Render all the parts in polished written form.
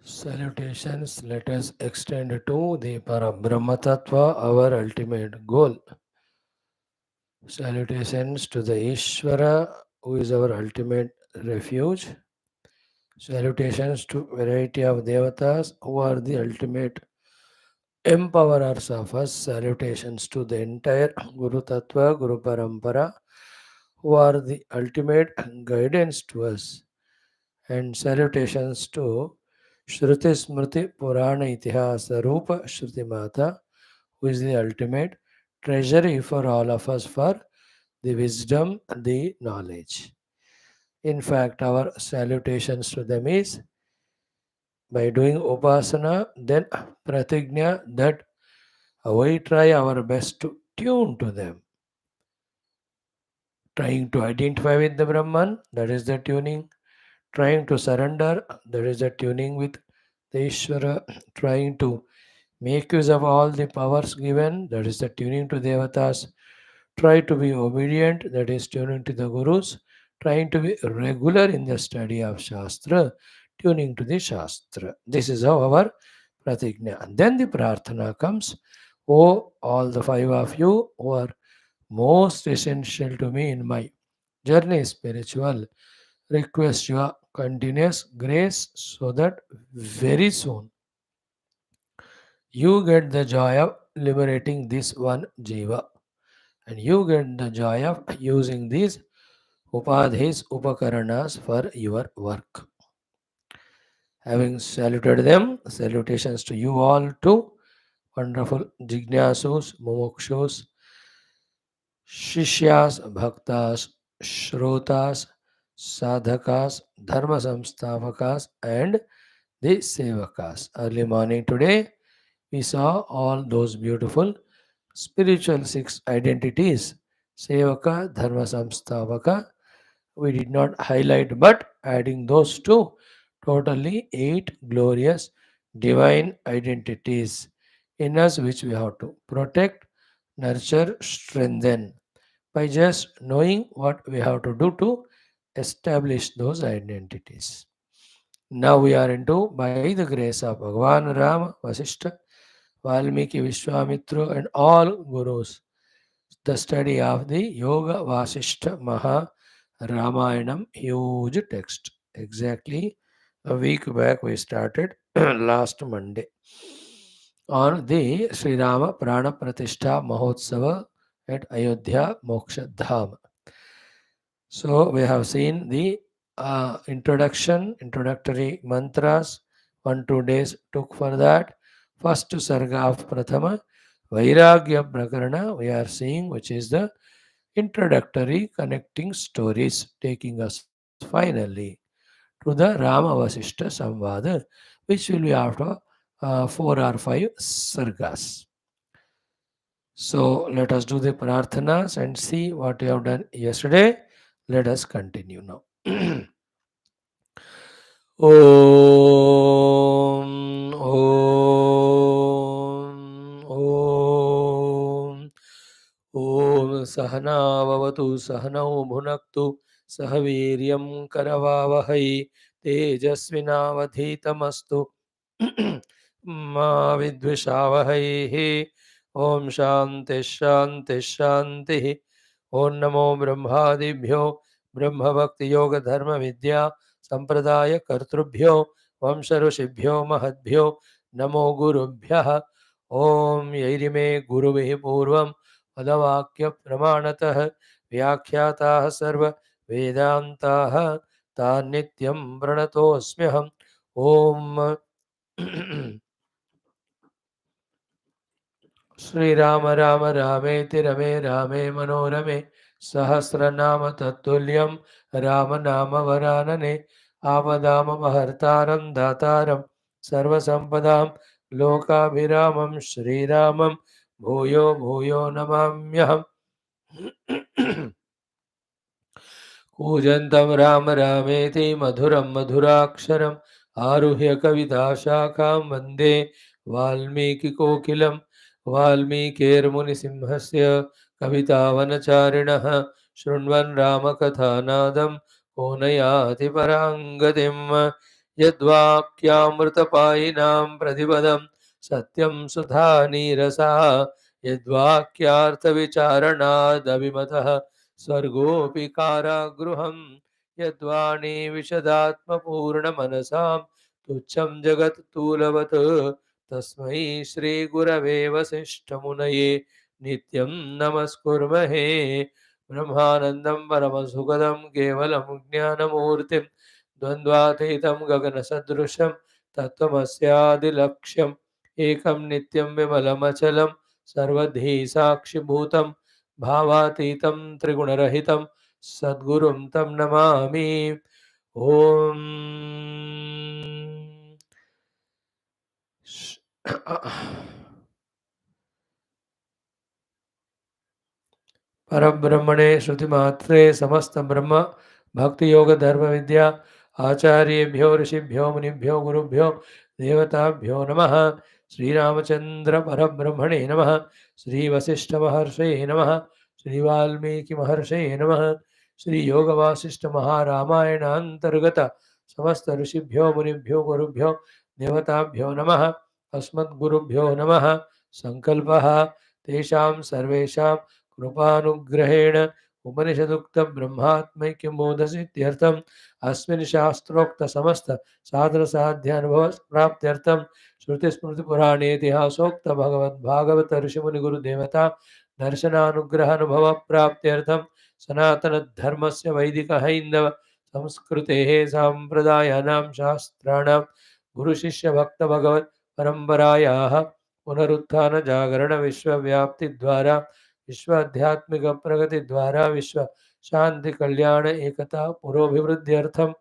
Salutations, let us extend to the Parabrahma Tattva, our ultimate goal. Salutations to the Ishvara, who is our ultimate refuge. Salutations to variety of Devatas, who are the ultimate empowerers of us. Salutations to the entire Guru Tattva, Guru Parampara, who are the ultimate guidance to us. And salutations to Shruti Smriti Purana Itihasa Rupa Shruti Mata, who is the ultimate treasury for all of us for the wisdom, the knowledge. In fact, our salutations to them is by doing upasana, then pratigna, that we try our best to tune to them. Trying to identify with the Brahman, that is the tuning. Trying to surrender, that is the tuning with the Ishvara. Trying to make use of all the powers given, that is the tuning to Devatas. Try to be obedient, that is tuning to the Gurus. Trying to be regular in the study of Shastra, tuning to the Shastra. This is how our pratigna. And then the prarthana comes. Oh, all the five of you who are most essential to me in my journey spiritual, request your continuous grace so that very soon you get the joy of liberating this one jiva, and you get the joy of using these upadhis upakaranas for your work. Having saluted them, salutations to you all too, wonderful jignasus, mumukshus, Shishyas, Bhaktas, Shrotas, Sadhakas, Dharma Samstavakas, and the Sevakas. Early morning today, we saw all those beautiful spiritual six identities. Sevaka, Dharma Samstavaka. We did not highlight, but adding those two, totally eight glorious divine identities in us, which we have to protect, nurture, strengthen by just knowing what we have to do to establish those identities. Now we are into, by the grace of Bhagavan Rama, Vaashishtha, Valmiki, Vishwamitra, and all gurus, the study of the Yoga Vaashishtha Maha Ramayanam, huge text. Exactly a week back we started last Monday on the Sri Rama Prana Pratishtha Mahotsava at Ayodhya Moksha Dham. So we have seen the introductory mantras. 1-2 days took for that. First Sarga of Prathama, Vairagya Prakaranam, we are seeing, which is the introductory connecting stories, taking us finally to the Rama Vaashishtha Samvada, which will be after 4 or 5 sargas. So let us do the prarthanas and see what we have done yesterday. Let us continue now. Om, Om, Om, Om Sahanavavatu Sahanau Bhunaktu Sahaviryam Karavavahai Tejasvinavadhitamastu Ma Vidvishavahai. Om Shanti Shanti Shanti. Om Namo Brahmadibhyo Brahma Bhakti Yoga Dharma Vidya Sampradaya Kartrubhyo Vamsa Rishibhyo Mahadbhyo Namo Gurubhyah. Om Yairime Guruvihi Purvam Padavakya Pramanatah Vyakhyatāh Sarva Vedantāh Tānityam Pranatosmyaham. Om Sri Rama Rama Rameti Rame Rame Manorame Sahasranama Tatulyam Rama Nama Varanane Apadama Mahartaram Dataram Sarva Sampadam Lokabhiramam Sri Ramam Bhuyo Bhuyo Namamyaham. कूजन्तं Ram रामेति मधुरं मधुराक्षरम् आरुह्य कविताशाखां वन्दे वाल्मीकिकोकिलं वाल्मीकिर्मुनिसिंहस्य कवितावनचारिणः शृण्वन् रामकथानादं को न याति पराङ्गतिम् यद्वाक्यामृतपायिनां प्रतिपदं सत्यं सुधा नीरसा यद्वाक्यार्थविचारणादभिमतः स्वर्गोऽपि कारागृहं यद्वाणी विशदात्मपूर्णमनसां तुच्छं जगत्तूलवत् तस्मै श्रीगुरवे वसिष्ठमुनये नित्यं नमस्कुर्महे ब्रह्मानन्दं परमसुखदं केवलं ज्ञानमूर्तिं द्वन्द्वातीतं गगनसदृशं तत्त्वमस्यादिलक्ष्यम् एकं नित्यं विमलमचलं सर्वधी साक्षिभूतं भावातीतं त्रिगुणरहितं सद्गुरुं तं नमामि ॐ परब्रह्मणे श्रुतिमात्रे समस्त ब्रह्म भक्ति योग धर्म विद्या आचार्येभ्यो ऋषिभ्यो मुनिभ्यो गुरुभ्यो देवताभ्यो नमः श्रीरामचंद्र परब्रह्मणे नमः श्री वशिष्ठ महर्षये नमः श्री वाल्मीकि महर्षये नमः श्री योग वासिष्ठ महारामायणांतर्गत समस्त ऋषिभ्यो मुनिभ्यो गुरुभ्यो देवताभ्यो नमः अस्मद्गुरुभ्यो नमः संकल्पः तेषां सर्वेषां कृपानुग्रहेण उपनिषदुक्त ब्रह्मात्मैक्यमोदसिद्ध्यर्थम् अस्मिन् शास्त्रोक्त समस्त साधन साध्यानुभव प्राप्त्यर्थं श्रुतिस्मृतिपुराणेतिहासोक्त भगवद्भागवत ऋषिमुनि गुरुदेवता दर्शनानुग्रहानुभव प्राप्त्यर्थं सनातन धर्मस्य वैदिक हैन्दव संस्कृतेः साम्प्रदायानां शास्त्राणां गुरुशिष्य भक्त भगवत् परम्परायाः पुनरुत्थान जागरण विश्वव्याप्ति द्वारा विश्व आध्यात्मिक प्रगति द्वारा विश्व शांति कल्याण एकता पुरोभिवृद्ध्यर्थम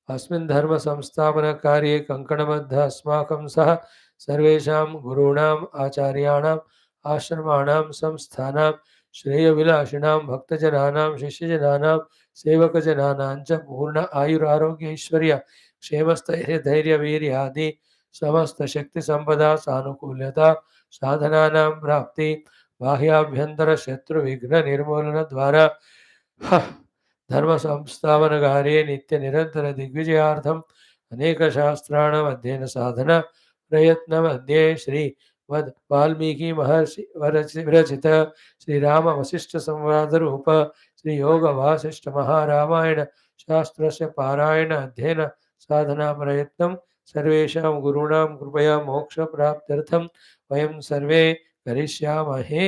अस्मिन् धर्म संस्थापन कार्ये कंकणबद्ध अस्माकं सह सर्वेषां गुरूणाम् आचार्याणाम् आश्रमाणां संस्थानां श्रेयविलासिनां भक्तजनानां शिष्यजनानां सेवकजनानां च पूर्ण आयुरारोग्य ऐश्वर्य क्षेमस्थैर्य धैर्य वीर्यादि समस्त शक्ति संपदा सानुकूल्यता साधनानां प्राप्ति बाह्याभ्यंतर शत्रु विघ्न निर्मूलन द्वारा धर्म संस्थापन कार्ये नित्य निरंतर दिग्विजयार्थम अनेक शास्त्राणाम अध्ययन साधना प्रयत्न मध्ये श्री वद वाल्मीकि महर्षि विरचित श्री राम वशिष्ठ संवाद रूप श्री योग वासिष्ठ महारामायण शास्त्र से पारायण अध्ययन साधना प्रयत्न सर्वेषां गुरूणां कृपया मोक्ष प्राप्त्यर्थं वयं सर्वे करिष्यामहे.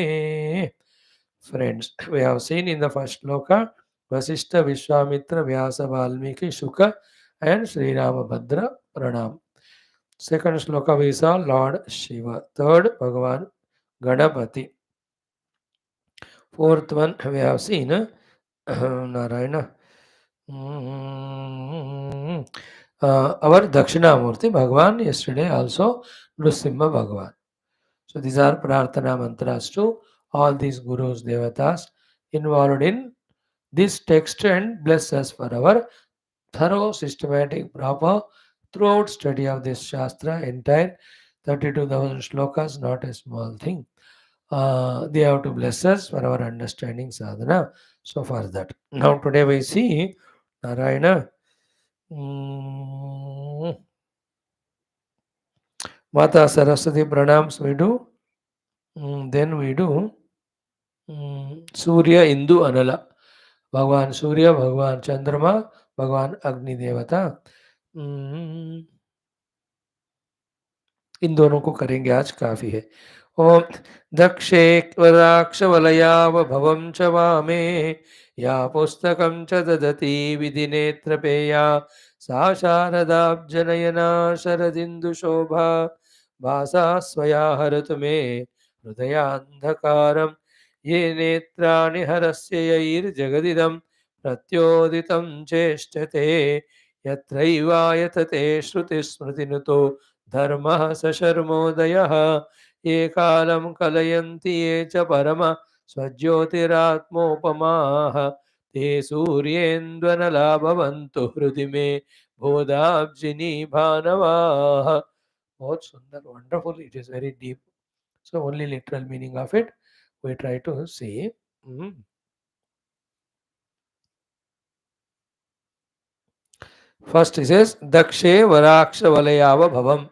Friends, we have seen in the first shloka Vasishtha, Vishwamitra, Vyasa, Valmiki, Shuka and Sri Ramabhadra Pranam. Second shloka we saw Lord Shiva. Third, Bhagavan Ganapati. Fourth one we have seen Narayana. Our Dakshinamurti Bhagavan, yesterday also Nrsimha Bhagavan. So these are Prarthana mantras to all these gurus, devatas involved in this text and bless us for our thorough, systematic, proper, throughout study of this Shastra, entire 32,000 shlokas, not a small thing. They have to bless us for our understanding sadhana. So for that. Now today we see Narayana. Mata Saraswati pranams we do. Then we do Surya Indu Anala. भगवान सूर्य भगवान चंद्रमा भगवान अग्नि देवता इन दोनों को करेंगे आज काफी है. ओम दक्षे वराक्षवलयाव भवं च वामे या पुस्तकं च ददति विधिनेत्रपेया सा शारदाब्जनयना शरदिन्दुशोभा भासा स्वया हरतु मे हृदयान्धकारम् ये नेत्राणि हरस्य यैर्जगदिदं प्रत्योदितं चेष्टते यत्रैवायतते श्रुतिस्मृतिनुतो धर्मः सशर्मोदयः ये कालं कलयन्ति ये च परम स्वज्योतिरात्मोपमाः ते सूर्येन्द्वनला भवन्तु हृदि मे बोधाब्जिनी भानवाः. बहुत सुंदर, wonderful, it is very deep. So only literal meaning of it we try to see. First he says, Dakshe Varaksha Valayava Bhavam.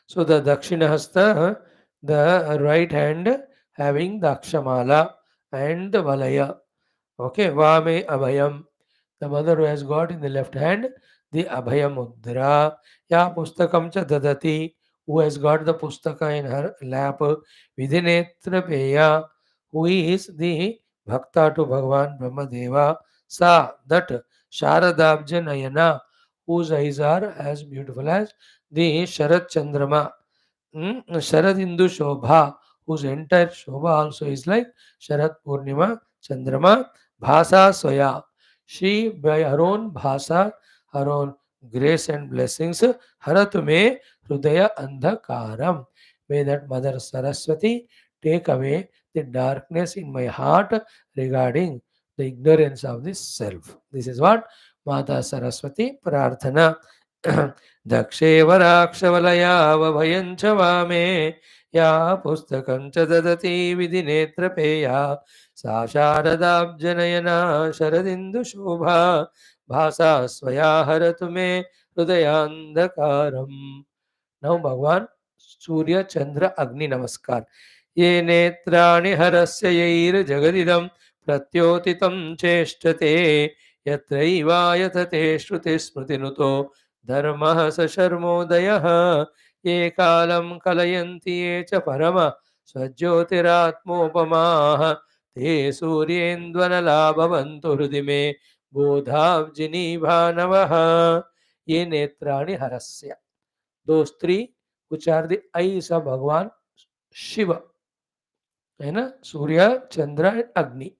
So the Dakshina Hasta, the right hand having the Akshamala and the Valaya. Okay, Vame Abhayam. The mother who has got in the left hand the Abhaya Mudra. Ya Pustakam Cha Dadati, who has got the Pustaka in her lap. Vidhinetra Peya, who is the Bhakta to Bhagavan Brahmadeva. Sa, that Sharadabja Nayana, whose eyes are as beautiful as the Sharat Chandrama. Sharadindu Shobha, whose entire Shobha also is like Sharat Purnima Chandrama. Bhasa Swaya, she by her own Bhasa, her own grace and blessings, Haratume Hrudaya Andhakaram. May that Mother Saraswati take away the darkness in my heart regarding the ignorance of this self. This is what Mata Saraswati Prarthana. दक्षेवराक्षवलयावभयं च वामे या पुस्तकं च ददति विधिनेत्रपेया सा शारदाब्जनयना शरदिन्दुशोभा भासा स्वया हरतु मे हृदयान्धकारम्. Now Bhagwan Surya Chandra Agni Namaskar. Ye netrani harasya yair jagadidam pratyotitam cheshtate yatraivayatate shruti smrutinuto dharmah sasharmodayah ye kalam kalayanti ye cha parama swajyotiratmopamah te suryendvanalabhavantu hridime bodhavjini bhanavah. Ye netrani harasya, those three which are the eyes of Bhagwan Shiva, है ना, Surya, Chandra and Agni.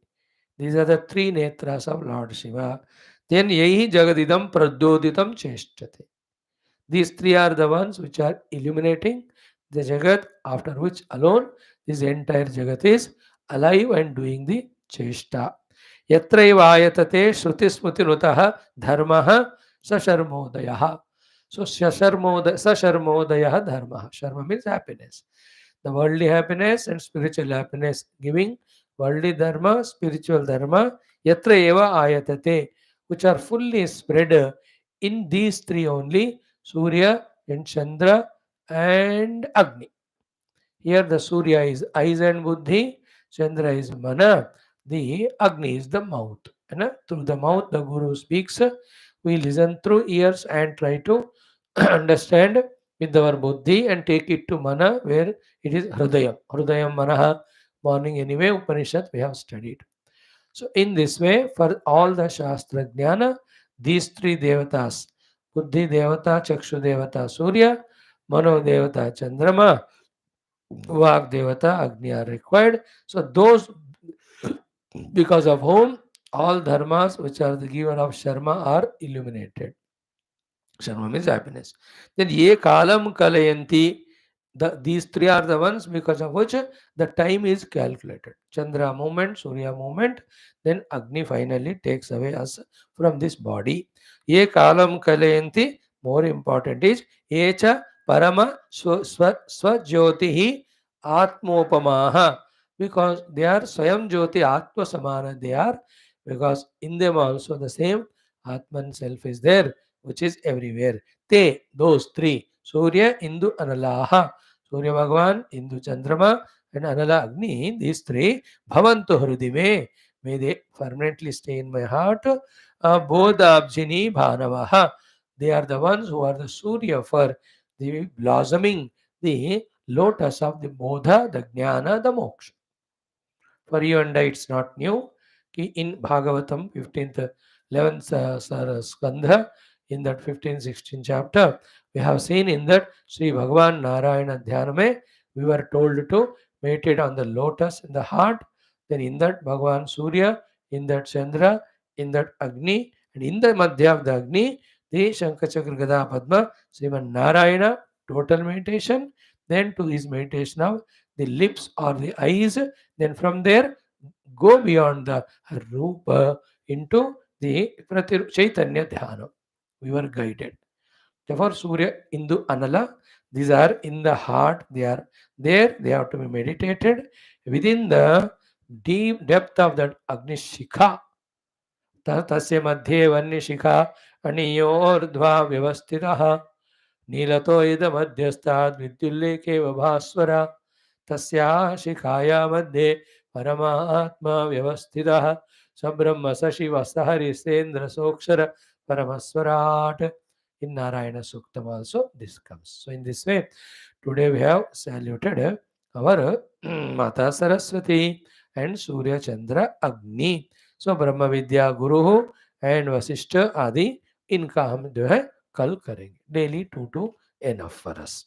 These are the three netras of Lord Shiva. Then yahi jagadidam pradyoditam cheshtate. These three are the ones which are illuminating the Jagat, after which alone this entire Jagat is alive and doing the cheshta. Yatraiva ayatate shruti smriti nutaha dharmaha sasharmodayaha. So sasharmodayaha dharmaha. Sharma means happiness. The worldly happiness and spiritual happiness, giving worldly dharma, spiritual dharma, yatra eva ayatate, which are fully spread in these three only, Surya and Chandra and Agni. Here the Surya is eyes and buddhi, Chandra is mana, the Agni is the mouth. And through the mouth the Guru speaks, we listen through ears and try to understand with our buddhi and take it to mana where it is Hridayam. Hridayam Manaha, morning anyway, Upanishad we have studied. So in this way, for all the Shastra Jnana, these three devatas, Buddhi Devata, Chakshu Devata, Surya, Mano Devata, Chandrama, Vak Devata, Agni are required. So those because of whom all dharmas which are the given of Sharma are illuminated. Sharma means happiness. Then ye kalam kalayanti. These three are the ones because of which the time is calculated. Chandra movement, Surya movement, then Agni finally takes away us from this body. Ye kalam kalayanti. More important is Echa Parama Swajyotihi Atmopamaha, because they are Swayam Jyoti Atma Samana. They are, because in them also the same Atman self is there, which is everywhere. Te, those three, Surya, Indu, Analaha. Surya Bhagavan, Indu Chandrama, and Anala Agni, these three, Bhavantu Hrudime, may they permanently stay in my heart. Bodhabjini Bhanavaha, they are the ones who are the Surya for the blossoming, the lotus of the Bodha, the Jnana, the Moksha. For you and I, it's not new. In Bhagavatam, 15th, 11th Skandha, in that 15th, 16th chapter, we have seen in that Sri Bhagavan Narayana Dhyaname, we were told to meditate on the lotus in the heart. Then in that Bhagavan Surya, in that Chandra, in that Agni, and in the Madhya of the Agni, the Shankachakra Gada Padma, Sriman Narayana, total meditation. Then to his meditation of the lips or the eyes, then from there, go beyond the Rupa into the Chaitanya Dhyana. We were guided. Therefore, Surya, Indu, Anala, these are in the heart. They are there. They have to be meditated within the deep depth of that Agni Shikha. तस्य मध्ये वह्निशिखा अणियोर्ध्वा व्यवस्थितः नीलतो इदमध्यस्ताद् विद्युल्लेखेव भास्वर तस्या शिखाया मध्ये परमात्मा व्यवस्थितः स ब्रह्म स शिव स हरिसेन्द्र सोक्षर परमस्वराट. In Narayana Suktam also this comes. So in this way, today we have saluted our Mata Saraswati and Surya Chandra Agni. So Brahma Vidya Guru and Vasishtha Adi, इनका हम जो है कल करेंगे. Daily 2 enough for us.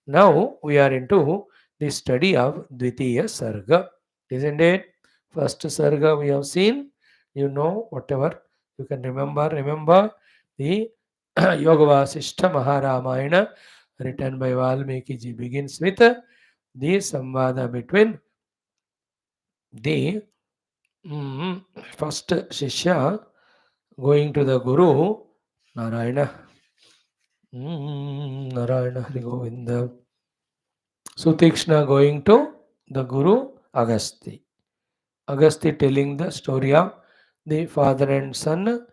Now we are into the study of Dvitiya Sarga, isn't it? First Sarga we have seen, you know, whatever you can remember the Yoga Vaashishtha Maharamayana written by Valmikiji begins with the samvada between the first Shishya going to the Guru, Narayana, Narayana Hari Govinda, Sutikshna going to the Guru Agasti. Agasti telling the story of the father and son,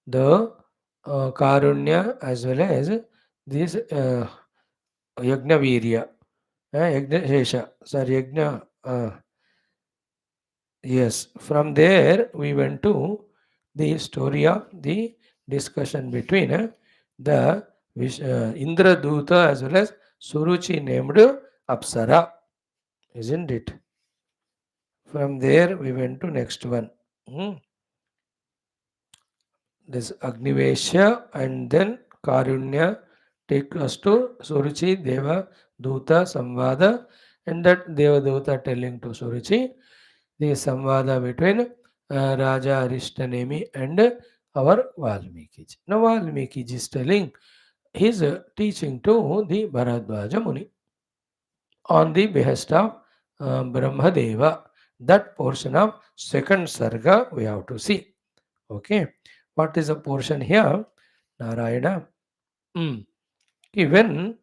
the Karunya as well as this Yajna Virya, Yajna Shesha, sorry, Yajna. Yes, from there we went to the story of the discussion between the Indra Duta as well as Suruchi named Apsara, isn't it? From there we went to next one. This Agnivesha and then Karunya take us to Suruchi Deva Duta Samvada, and that Deva Duta telling to Suruchi the Samvada between Raja Arishtanemi and our Valmikiji. Now Valmikiji is telling his teaching to the Bharadwaja Muni on the behest of Brahmadeva. That portion of second Sarga we have to see. Okay. What is the portion here? Narayana. Even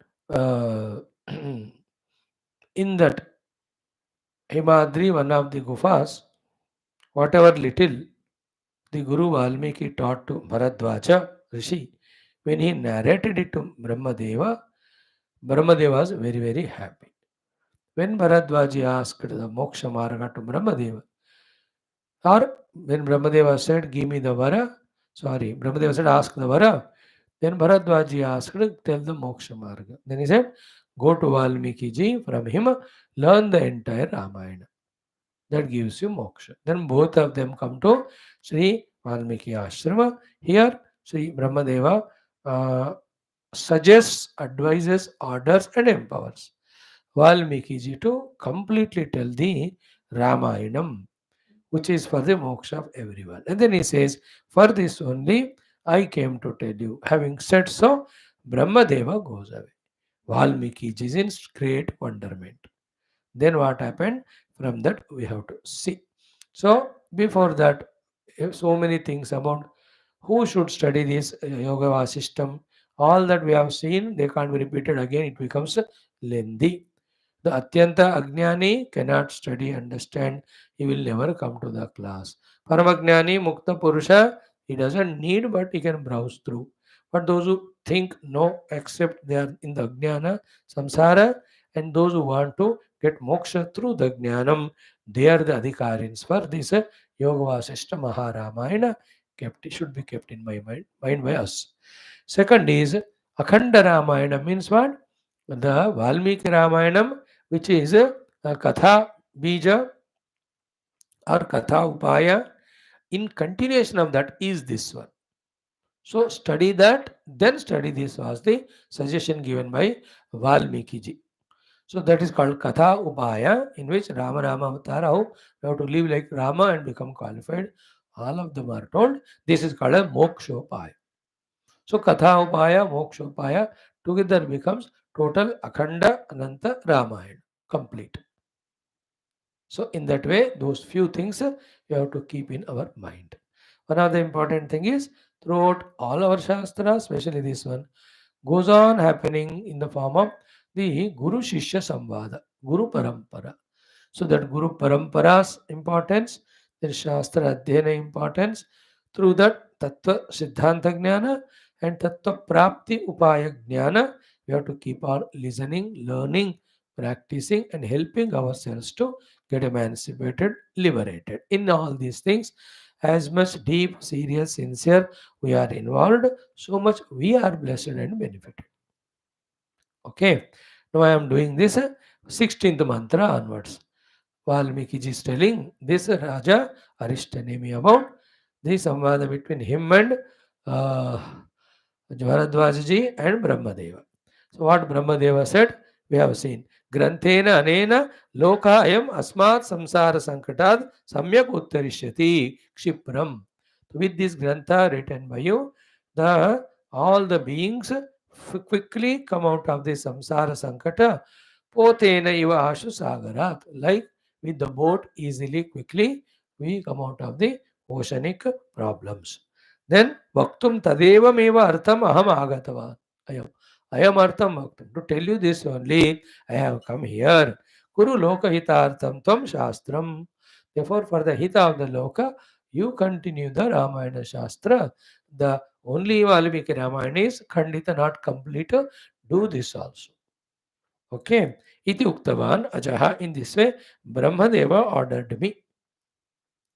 in that Himadri, one of the Gufas, whatever little the Guru Valmiki taught to Bharadwaja Rishi, when he narrated it to Brahmadeva, Brahmadeva was very, very happy. When Bharadwaji asked the Moksha Marga to Brahmadeva, or when Brahmadeva said, give me the Vara, Brahmadeva said, ask the Vara, then Bharadwaji asked, tell the Moksha Marga. Then he said, go to Valmikiji, from him learn the entire Ramayana. That gives you moksha. Then both of them come to Sri Valmiki Ashrama. Here, Sri Brahmadeva suggests, advises, orders, and empowers Valmikiji to completely tell the Ramayanam, which is for the moksha of everyone. And then he says, for this only I came to tell you. Having said so, Brahmadeva goes away. Valmikiji is in great wonderment. Then what happened? From that we have to see. So before that, so many things about who should study this Yoga system. All that we have seen, they can't be repeated again. It becomes lengthy. The Atyanta Ajnani cannot study, understand. He will never come to the class. Paramajnani Mukta Purusha, he doesn't need, but he can browse through. But those who think no, accept they are in the Ajnana, Samsara, and those who want to get moksha through the Jnanam, they are the Adhikarins for this Yoga Vasishta Maharamayana. Should be kept in my mind by us. Second is Akhanda Ramayana means what? The Valmiki Ramayanam, which is Katha Bija or Katha Upaya. In continuation of that is this one. So study that, then study this was the suggestion given by Valmikiji. So that is called Katha Upaya, in which Rama Avatara, how you have to live like Rama and become qualified. All of them are told. This is called a Mokshopaya. So Katha Upaya, Mokshopaya together becomes total Akhanda Ananta Ramayana, complete. So in that way, those few things you have to keep in our mind. One of the important thing is throughout all our Shastras, especially this one, goes on happening in the form of the Guru Shishya Samvada, Guru Parampara. So that Guru Parampara's importance, then Shastra Adhyana importance, Through that Tattva Siddhanta Jnana and Tattva Prapti Upaya Jnana, we have to keep on listening, learning, practicing, and helping ourselves to get emancipated, liberated. In all these things, as much deep, serious, sincere we are involved, so much we are blessed and benefited. Okay, now I am doing this 16th mantra onwards. Valmikiji is telling this Raja Arishtanemi about the samvada between him and uh, Varadwajaji and Brahmadeva. So what Brahmadeva said, we have seen. Granthena anena loka ayam asmat samsara sankatad samyak uttarishyati kshipram. With this grantha written by you, the all the beings quickly come out of the samsara sankata. Potena iva ashu sagarat. Like with the boat easily, quickly, we come out of the oceanic problems. Then Vaktum Tadevameva Artham Aham Agatava. I am Artham Vaktum. To tell you this only, I have come here. Kuru Loka Hita Artham Tvam Shastram. Therefore, for the Hita of the Loka, you continue the Ramayana Shastra. The only Valmiki Ramayana is Khandita, not complete. Do this also. Okay. Iti Uktavan Ajaha. In this way, Brahmadeva ordered me.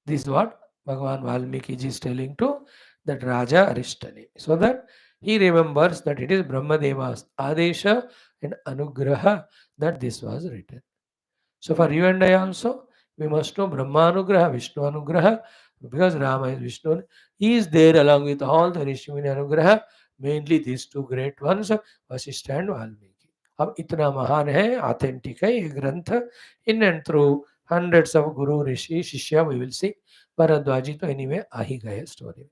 This is what Bhagavan Valmiki is telling to that Raja Arishtani. So that he remembers that it is Brahmadeva's Adesha and Anugraha that this was written. So for you and I also, we must know Brahma Anugraha, Vishnu Anugraha, because Rama is Vishnu. He is there along with all the Rishimuni Anugraha, mainly these two great ones, Vashishtha and Valmiki. अब इतना महान है, authentic है ये ग्रंथ. In and through hundreds of Guru, Rishi, Shishya, we will see. Bharadwaji to anyway आ ही गए story.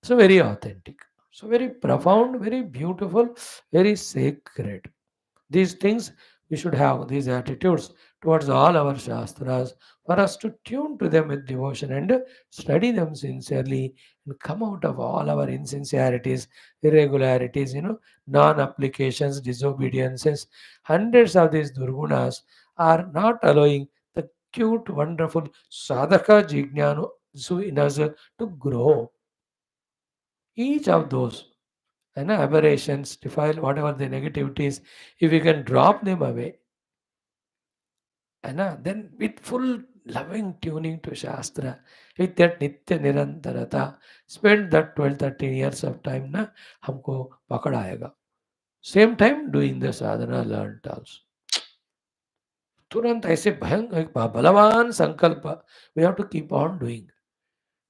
So very authentic. So very profound, very beautiful, very sacred. These things we should have, these attitudes towards all our Shastras, for us to tune to them with devotion and study them sincerely and come out of all our insincerities, irregularities, non applications, disobediences. Hundreds of these Durgunas are not allowing the cute, wonderful sadhaka jnanu in us to grow. Each of those aberrations, defile, whatever the negativities, if we can drop them away, then with full loving tuning to Shastra, with that Nitya Nirantarata, spend that 12-13 years of time, हमको पकड़ आएगा. Same time doing the sadhana learned also. तुरंत ऐसे भयंकर बलवान संकल्प, we have to keep on doing.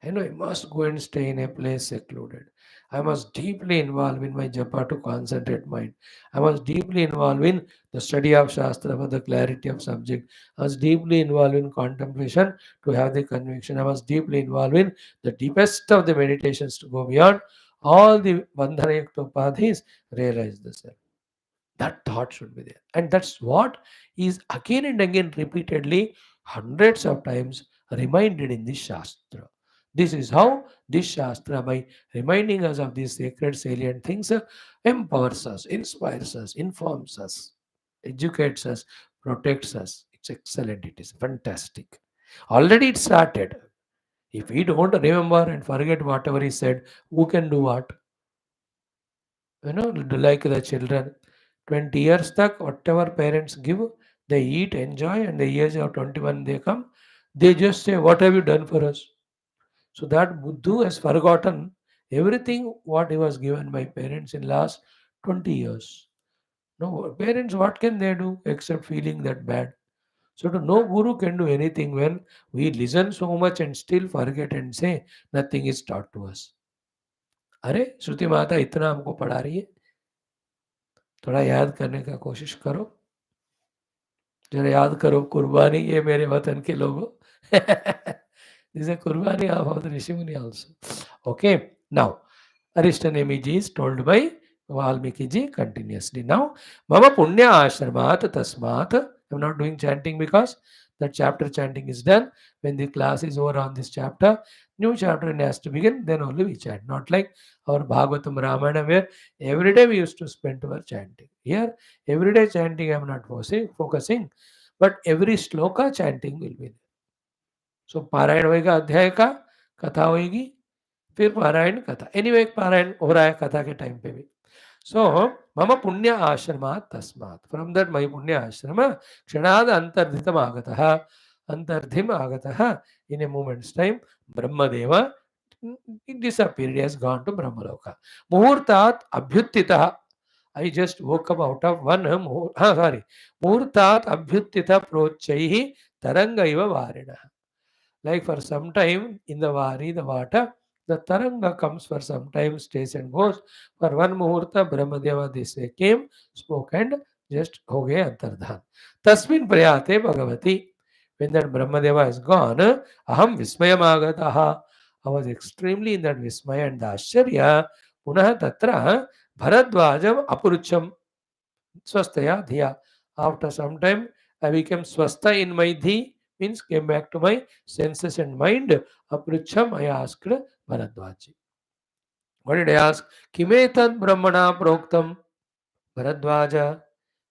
I must go and stay in a place secluded. I must deeply involve in my japa to concentrate mind. I must deeply involve in the study of Shastra for the clarity of subject. I must deeply involve in contemplation to have the conviction. I must deeply involve in the deepest of the meditations to go beyond all the bandhana yukta upadhis, realize the self. That thought should be there. And that's what is again and again repeatedly, hundreds of times reminded in this Shastra. This is how this Shastra, by reminding us of these sacred salient things, empowers us, inspires us, informs us, educates us, protects us. It's excellent. It is fantastic. Already it started. If we don't remember and forget whatever he said, who can do what? Like the children, 20 years tak whatever parents give, they eat, enjoy, and the age of 21 they come, they just say, what have you done for us? So that Buddhu has forgotten everything what he was given by parents in last 20 years. No, parents, what can they do except feeling that bad? So to no guru can do anything when we listen so much and still forget and say nothing is taught to us. अरे श्रुति माता इतना हमको पढ़ा रही है, थोड़ा याद करने का कोशिश करो. जरा याद करो, कुर्बानी ये मेरे वतन के लोगों. This is a kurbani of the Rishimuni also. Okay, now Arishtanemi is told by Valmikiji continuously. Now, Mama Punya Ashramat Tasmat. I'm not doing chanting because that chapter chanting is done. When the class is over on this chapter, new chapter has to begin, then only we chant. Not like our Bhagavatam Ramayana, where every day we used to spend our chanting. Here, everyday chanting I'm not focusing, but every sloka chanting will be there. So पारायण होएगा, अध्याय का कथा होएगी, फिर पारायण कथा, anyway पारायण हो रहा है कथा के टाइम पे भी. So, mama punya ashramat tasmat. From that my punya ashrama, kshanad antardhitam agataha, antardhim agataha. In a moment's time, Brahmadeva disappeared. He has gone to Brahmaloka. Muhurtat abhyuttita. I just woke up out of one. Sorry. Muhurtat abhyuttita prochaihi taranga iva varina. Like for some time in the Vari, the water, the Taranga comes for some time, stays and goes. For one Muhurta, Brahmadeva this way came, spoke and just ho gaya Antardhan. Tasmin Prayate Bhagavati. When that Brahmadeva is gone, Aham Vismayam Agataha. I was extremely in that Vismaya and the Ashcharya. Punaha Tatra Bharadwajam Apurucham Swastaya Dhiya. After some time, I became Swasta in my Dhi, means came back to my senses and mind. Aprucham, I asked Bharadwaji. What did I ask? Kimetad Brahmana Proktam Bharadwaja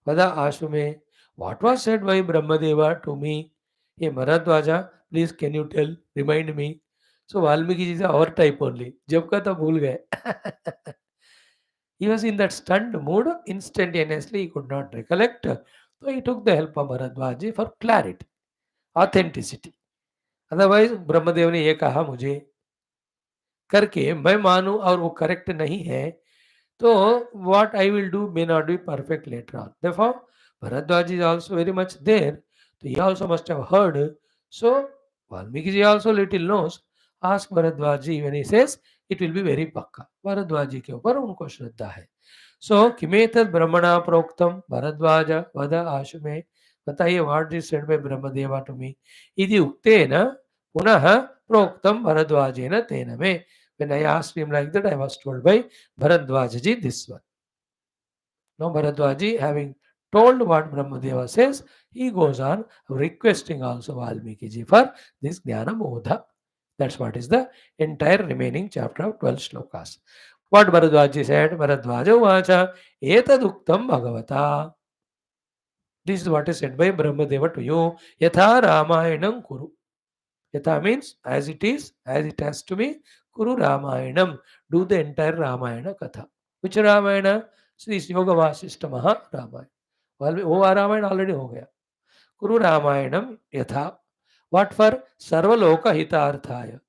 Vada Ashume. What was said by Brahmadeva to me? Hey Bharadwaja, please can you tell, remind me. So Valmiki is our type only. जब का तो भूल गए. He was in that stunned mood. Instantaneously, he could not recollect. So he took the help of Bharadwaji for clarity, authenticity. Otherwise, Brahmadev ने ये कहा मुझे करके मैं मानूं और वो करेक्ट नहीं है, तो what I will do may not be perfect later on. Therefore, Bharadwaji is also very much there. So he also must have heard. So Valmiki also little knows. Ask Bharadwaji when he says it will be very pakka. Bharadwaji के ऊपर उनको श्रद्धा है. So किमेतद ब्रह्मणा प्रोक्तम भरद्वाज वद आशु में. बताइए what is said by Brahmadeva to me. इति उक्तेन पुनः प्रोक्तम भरद्वाजेन तेन मे. When I asked him like that, I was told by Bharadwajaji this one. Now Bharadwaji, having told what Brahmadeva says, he goes on requesting also Valmikiji for this Jnana Bodha. That's what is the entire remaining chapter of 12 shlokas. What Bharadwaji said, Bharadwaja Vacha, Etaduktam Bhagavata. This is what is said by Brahmadeva to you. Yatha Ramayanam Kuru. Yatha means as it is, as it has to be. Kuru Ramayanam. Do the entire Ramayana Katha. Which Ramayana? So this Yoga Vaashishtha Maha Ramayana. वो Ramayan already हो गया. कुरु रामायणम यथा. What for? Sarvaloka Hitarthaya.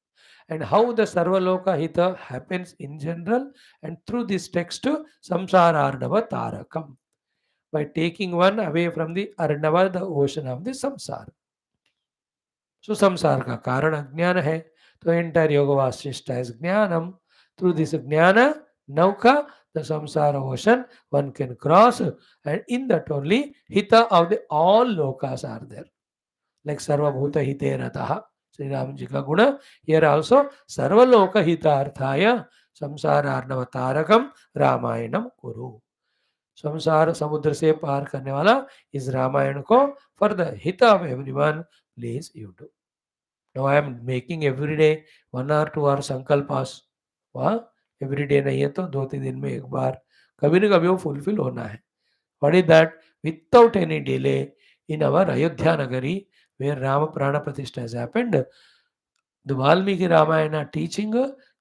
And how the Sarvaloka Hita happens in general and through this text Samsara Arnava Tarakam. By taking one away from the Arnava, the ocean of the Samsara. So samsara का कारण अज्ञान है. तो entire yoga vasishta is jnanam. Through this jnana nauka, the samsara ocean one can cross, and in that only hita of the all lokas are there. Like sarva bhuta hite rataha. Sri Ram ji ka guna. Here also sarva loka hita arthaya samsara arnava tarakam ramayanam kuru. संसार समुद्र से पार करने वाला इस रामायण को for the हित of everyone please you do. Now I am making every day 1 or 2 hour संकल्पास. वाह, every day नहीं है तो 2-3 दिन में एक बार कभी न कभी वो फुलफिल होना है. What is that? Without any delay in our Ayodhya Nagari, where Rama Prana Pratishtha has happened, the Valmiki Ramayana teaching,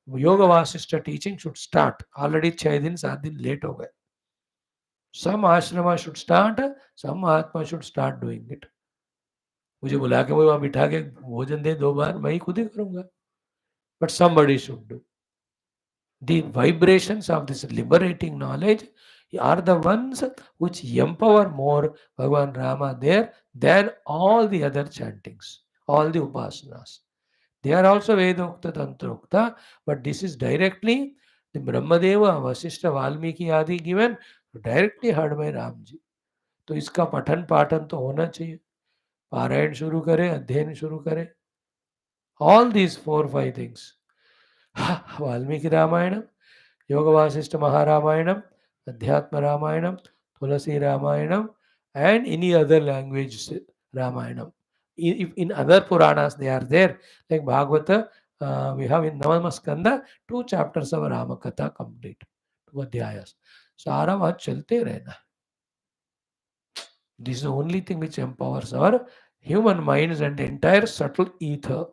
Yoga Vasishtha teaching should start. Already 6 दिन 7 दिन late हो गए. Some ashrama should start, some Mahatma should start doing it. मुझे बुला के वो वहाँ बिठा के भोजन दे 2 बार, मैं ही खुद ही करूँगा. But somebody should do. The vibrations of this liberating knowledge are the ones which empower more Bhagavan Rama there than all the other chantings, all the upasanas. They are also Vedokta Tantrokta, but this is directly the Brahmadeva, Vaashishtha, Valmiki Adi given, directly heard by Ramji. तो इसका पठन पाठन तो होना चाहिए. पारायण शुरू करें, अध्ययन शुरू करें. All these 4-5 things. Valmiki Ramayanam, योग वासिष्ठ महारामायणम, अध्यात्म रामायणम, तुलसी Ramayanam, and any other language Ramayana. If in other Puranas they are there, like Bhagavata, we have in Navamaskanda 2 chapters of Rama Katha complete, 2 adhyayas. सारा वहाँ चलते रहना. This is the only thing which empowers our human minds and entire subtle ether.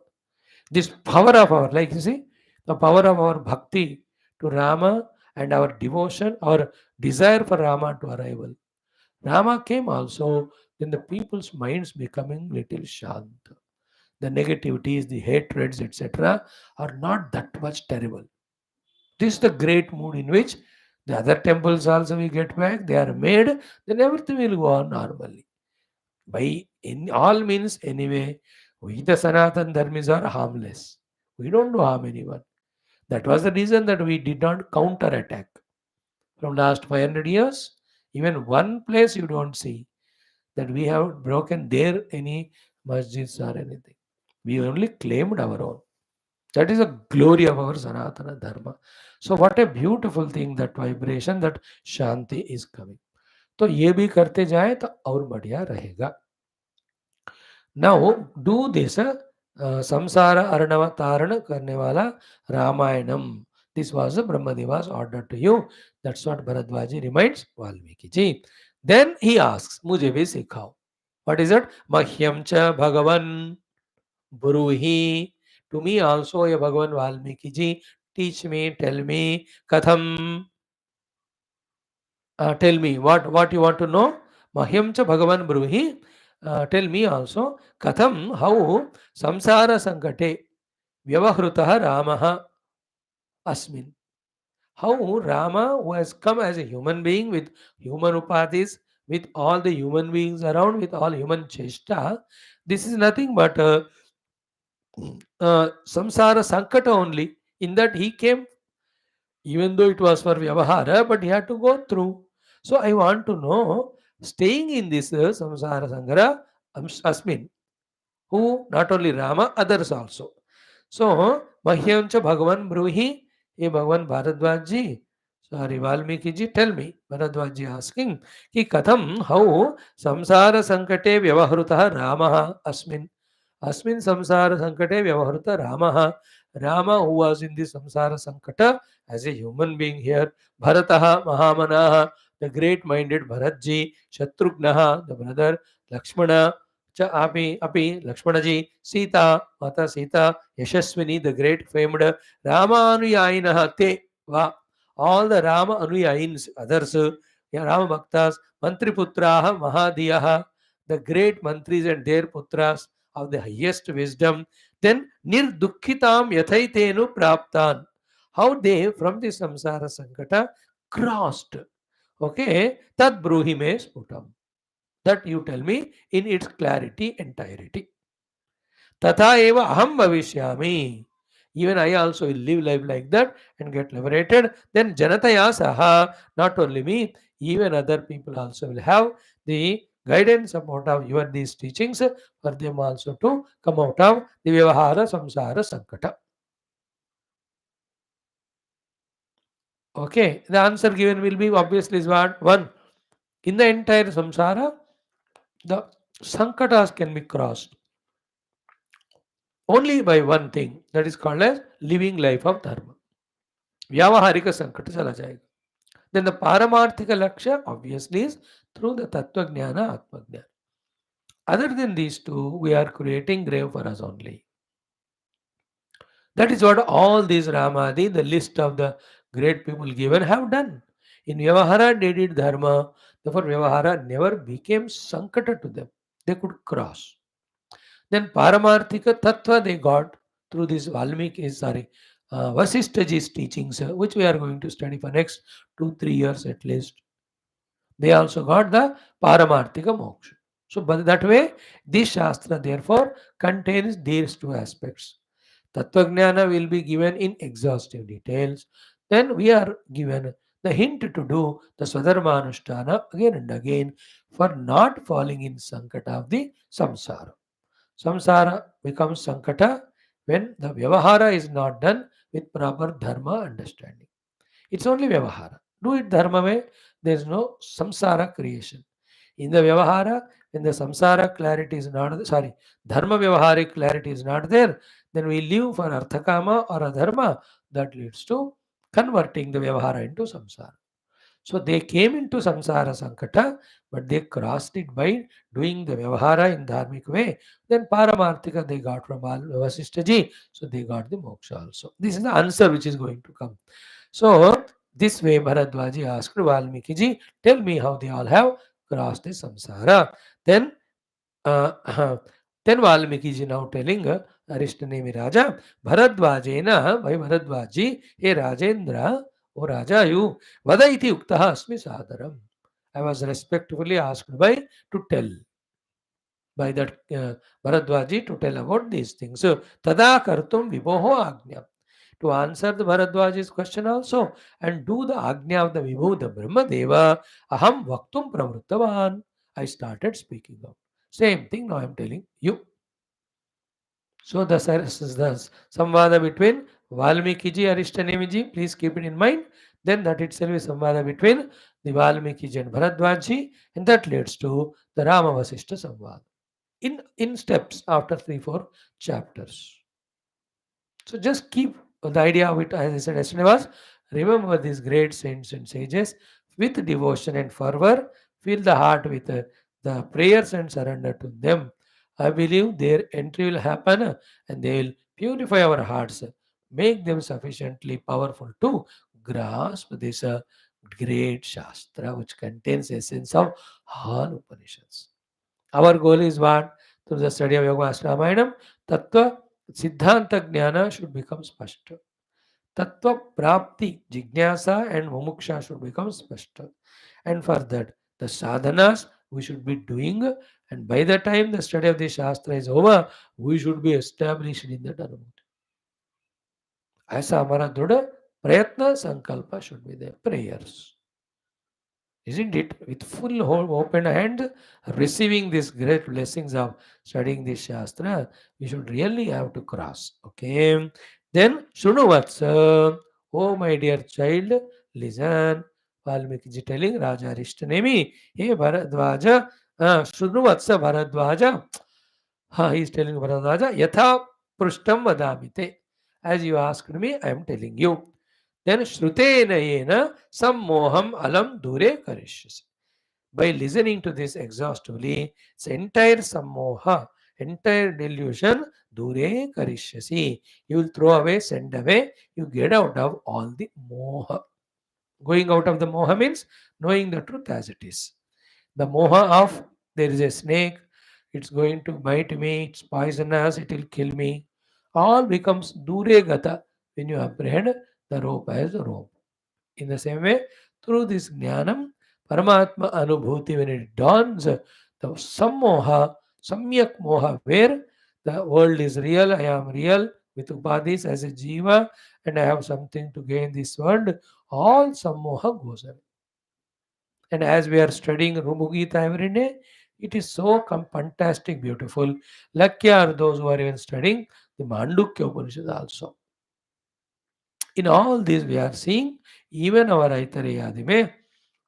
This power of our, like you see, the power of our bhakti to Rama and our devotion, our desire for Rama to arrival. Rama came also, then the people's minds becoming little shant. The negativities, the hatreds, etc., are not that much terrible. This is the great mood in which the other temples also will get back, they are made, then everything will go on normally. By in all means, anyway, we the Sanatan Dharmis are harmless. We don't do harm anyone. That was the reason that we did not counter attack. From last 500 years, even one place you don't see that we have broken there any masjids or anything. We only claimed our own. That is a glory of our Sanatana Dharma. So what a beautiful thing, that vibration, that Shanti is coming. तो ये भी करते जाए तो और बढ़िया रहेगा. Now do this samsara arnava tarana karne wala Ramayanam. This was the Brahmadeva's order to you. That's what Bharadwaji reminds Valmiki ji. Then he asks, मुझे भी सिखाओ. What is it? Mahyam cha Bhagavan Buruhi. To me also, ye Bhagavan Valmiki ji, teach me, tell me, Katham. Tell me what you want to know. Mahyam cha Bhagavan Bruhi. Tell me also, Katham, how samsara sankate vyavahrutah Ramaha asmin. How Rama, who has come as a human being with human upadhis, with all the human beings around, with all human cheshta, this is nothing but samsara sankata only. In that he came, even though it was for Vyavahara, but he had to go through. So I want to know, staying in this samsara sangara, asmin, who not only Rama, others also. So, Mahyamcha Bhagavan Bruhi, ye Bhagavan Bharadwaji, sorry, Valmiki ji, tell me, Bharadwaji asking, ki katham, how samsara sankate vyavahrutah Ramaha asmin. Asmin samsara sankate vyavahrata Ramaha. Rama, who was in this samsara sankata as a human being here, Bharataha Mahamanaha, the great-minded Bharatji, Shatrugnaha, the brother, Lakshmana, Cha Api, Lakshmanaji, Sita, Mata Sita, Yashaswini, the great famed Ramanuyayinaha Te Va. All the Rama Anuyayins, others, Rama Bhaktas, Mantriputraha Mahadiyaha, the great mantris and their putras of the highest wisdom. Then Nirdukhitam Yathaitenu Praptan. How they from the samsara sankata crossed. Okay, Tad Bruhime Sputam. That you tell me in its clarity, entirety. Tatha eva aham bhavishyami. Even I also will live life like that and get liberated. Then janataya saha, not only me, even other people also will have the guidance about of your these teachings for them also to come out of the vyavahara samsara sankata. Okay, the answer given will be obviously is what? One, in the entire samsara, the sankatas can be crossed only by one thing, that is called as living life of dharma. Vyavaharika sankata chala jayega. Then the paramarthika laksha obviously is through the tattva jnana, atma jnana. Other than these two, we are creating grave for us only. That is what all these Ramadi, the list of the great people given, have done. In Vyavahara, they did dharma. Therefore, Vyavahara never became sankata to them. They could cross. Then Paramarthika Tattva they got through this Valmiki, Vasishthaji's teachings, which we are going to study for next 2-3 years at least. They also got the Paramarthika Moksha. So, but that way, this Shastra therefore contains these two aspects. Tattvajnana will be given in exhaustive details. Then we are given the hint to do the Swadharmanushtana again and again for not falling in Sankata of the Samsara. Samsara becomes Sankata when the Vyavahara is not done with proper Dharma understanding. It's only Vyavahara. Do it Dharma way, there is no Samsara creation. In the Vyavahara, when the Samsara clarity is not, Dharma Vyavaharic clarity is not there, then we live for Arthakama or Adharma that leads to converting the Vyavahara into Samsara. So they came into samsara sankata, but they crossed it by doing the vyavahara in dharmic way. Then paramarthika they got from Vasishtaji, so they got the moksha also. This is the answer which is going to come. So this way Bharadwaji asked Valmikiji, tell me how they all have crossed the samsara. Then uh, then Valmikiji now telling Arishtanemi Raja, Bharadwajena, by Bharadwaji, hey Rajendra, O Raja, you, Vada iti uktaha asmi sadaram. I was respectfully asked by to tell by that Bharadwaji to tell about these things. So, Tada kartum vibhoho agnya. To answer the Bharadwaji's question also and do the agnya of the Vibhu, the Brahma Deva, aham vaktum pravruttavan. I started speaking out. Same thing now I am telling you. So the samvada between Valmikiji, Arishtanemiji, please keep it in mind. Then that itself is samvada between the Valmikiji and Bharadwaji, and that leads to the Rama Vasishta samvada in steps after 3-4 chapters. So just keep the idea of it, as I said yesterday, was remember these great saints and sages with devotion and fervor, fill the heart with the prayers and surrender to them. I believe their entry will happen and they will purify our hearts, make them sufficiently powerful to grasp this great Shastra which contains essence of all Upanishads. Our goal is what? Through the study of Yoga Master Ramayanam, Tattva Siddhanta Jnana should become Spashta. Tattva Prapti, Jignasa and Mumuksha should become Spashta. And for that, the sadhanas we should be doing, and by the time the study of the Shastra is over, we should be established in that Anubhuti. ऐसा हमारा दृढ़ प्रयत्न संकल्प should be there. Prayers. Isn't it? With full open hand, receiving these great blessings of studying this Shastra, we should really have to cross. Okay. Then, Shrunuvatsa, oh my dear child, listen. Valmiki telling Raja Rishtanemi, hey Bharadwaja, Shrunuvatsa Bharadwaja, he is telling Bharadwaja, Yatha Prushtam Vadamite. As you asked me, I am telling you. Then Shrutena Yena Sammoham Alam Dure Karishyasi. By listening to this exhaustively, its entire Sammoha, entire delusion, Dure Karishyasi. You will throw away, send away, you get out of all the Moha. Going out of the Moha means knowing the truth as it is. The Moha of there is a snake, it's going to bite me, it's poisonous, it will kill me. All becomes Dure Gata when you apprehend the rope as a rope. In the same way, through this jnanam, Paramatma Anubhuti, when it dawns, the sammoha, samyak moha, where the world is real, I am real with upadhis as a jiva, and I have something to gain this world, all sammoha goes away. And as we are studying Rumugita every day, it is so fantastic, beautiful. Lucky are those who are even studying the Mandukya Upanishad also. In all this, we are seeing even our Aitareyadime,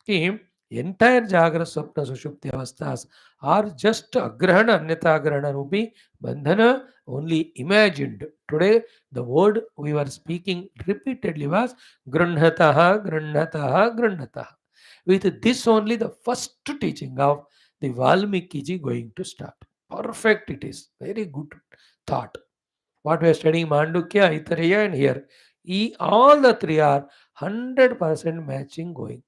कि entire Jagra Swapna Sushupti Avasthas are just Agrahana Anyata Agrahana Rupi Bandhana only imagined. Today, the word we were speaking repeatedly was Grunhataha, Grunhataha, Grunhataha. With this only the first teaching of the Valmikiji going to start. Perfect it is. Very good thought. What we are studying Mandukya, Aitareya and here. All the three are 100% matching going.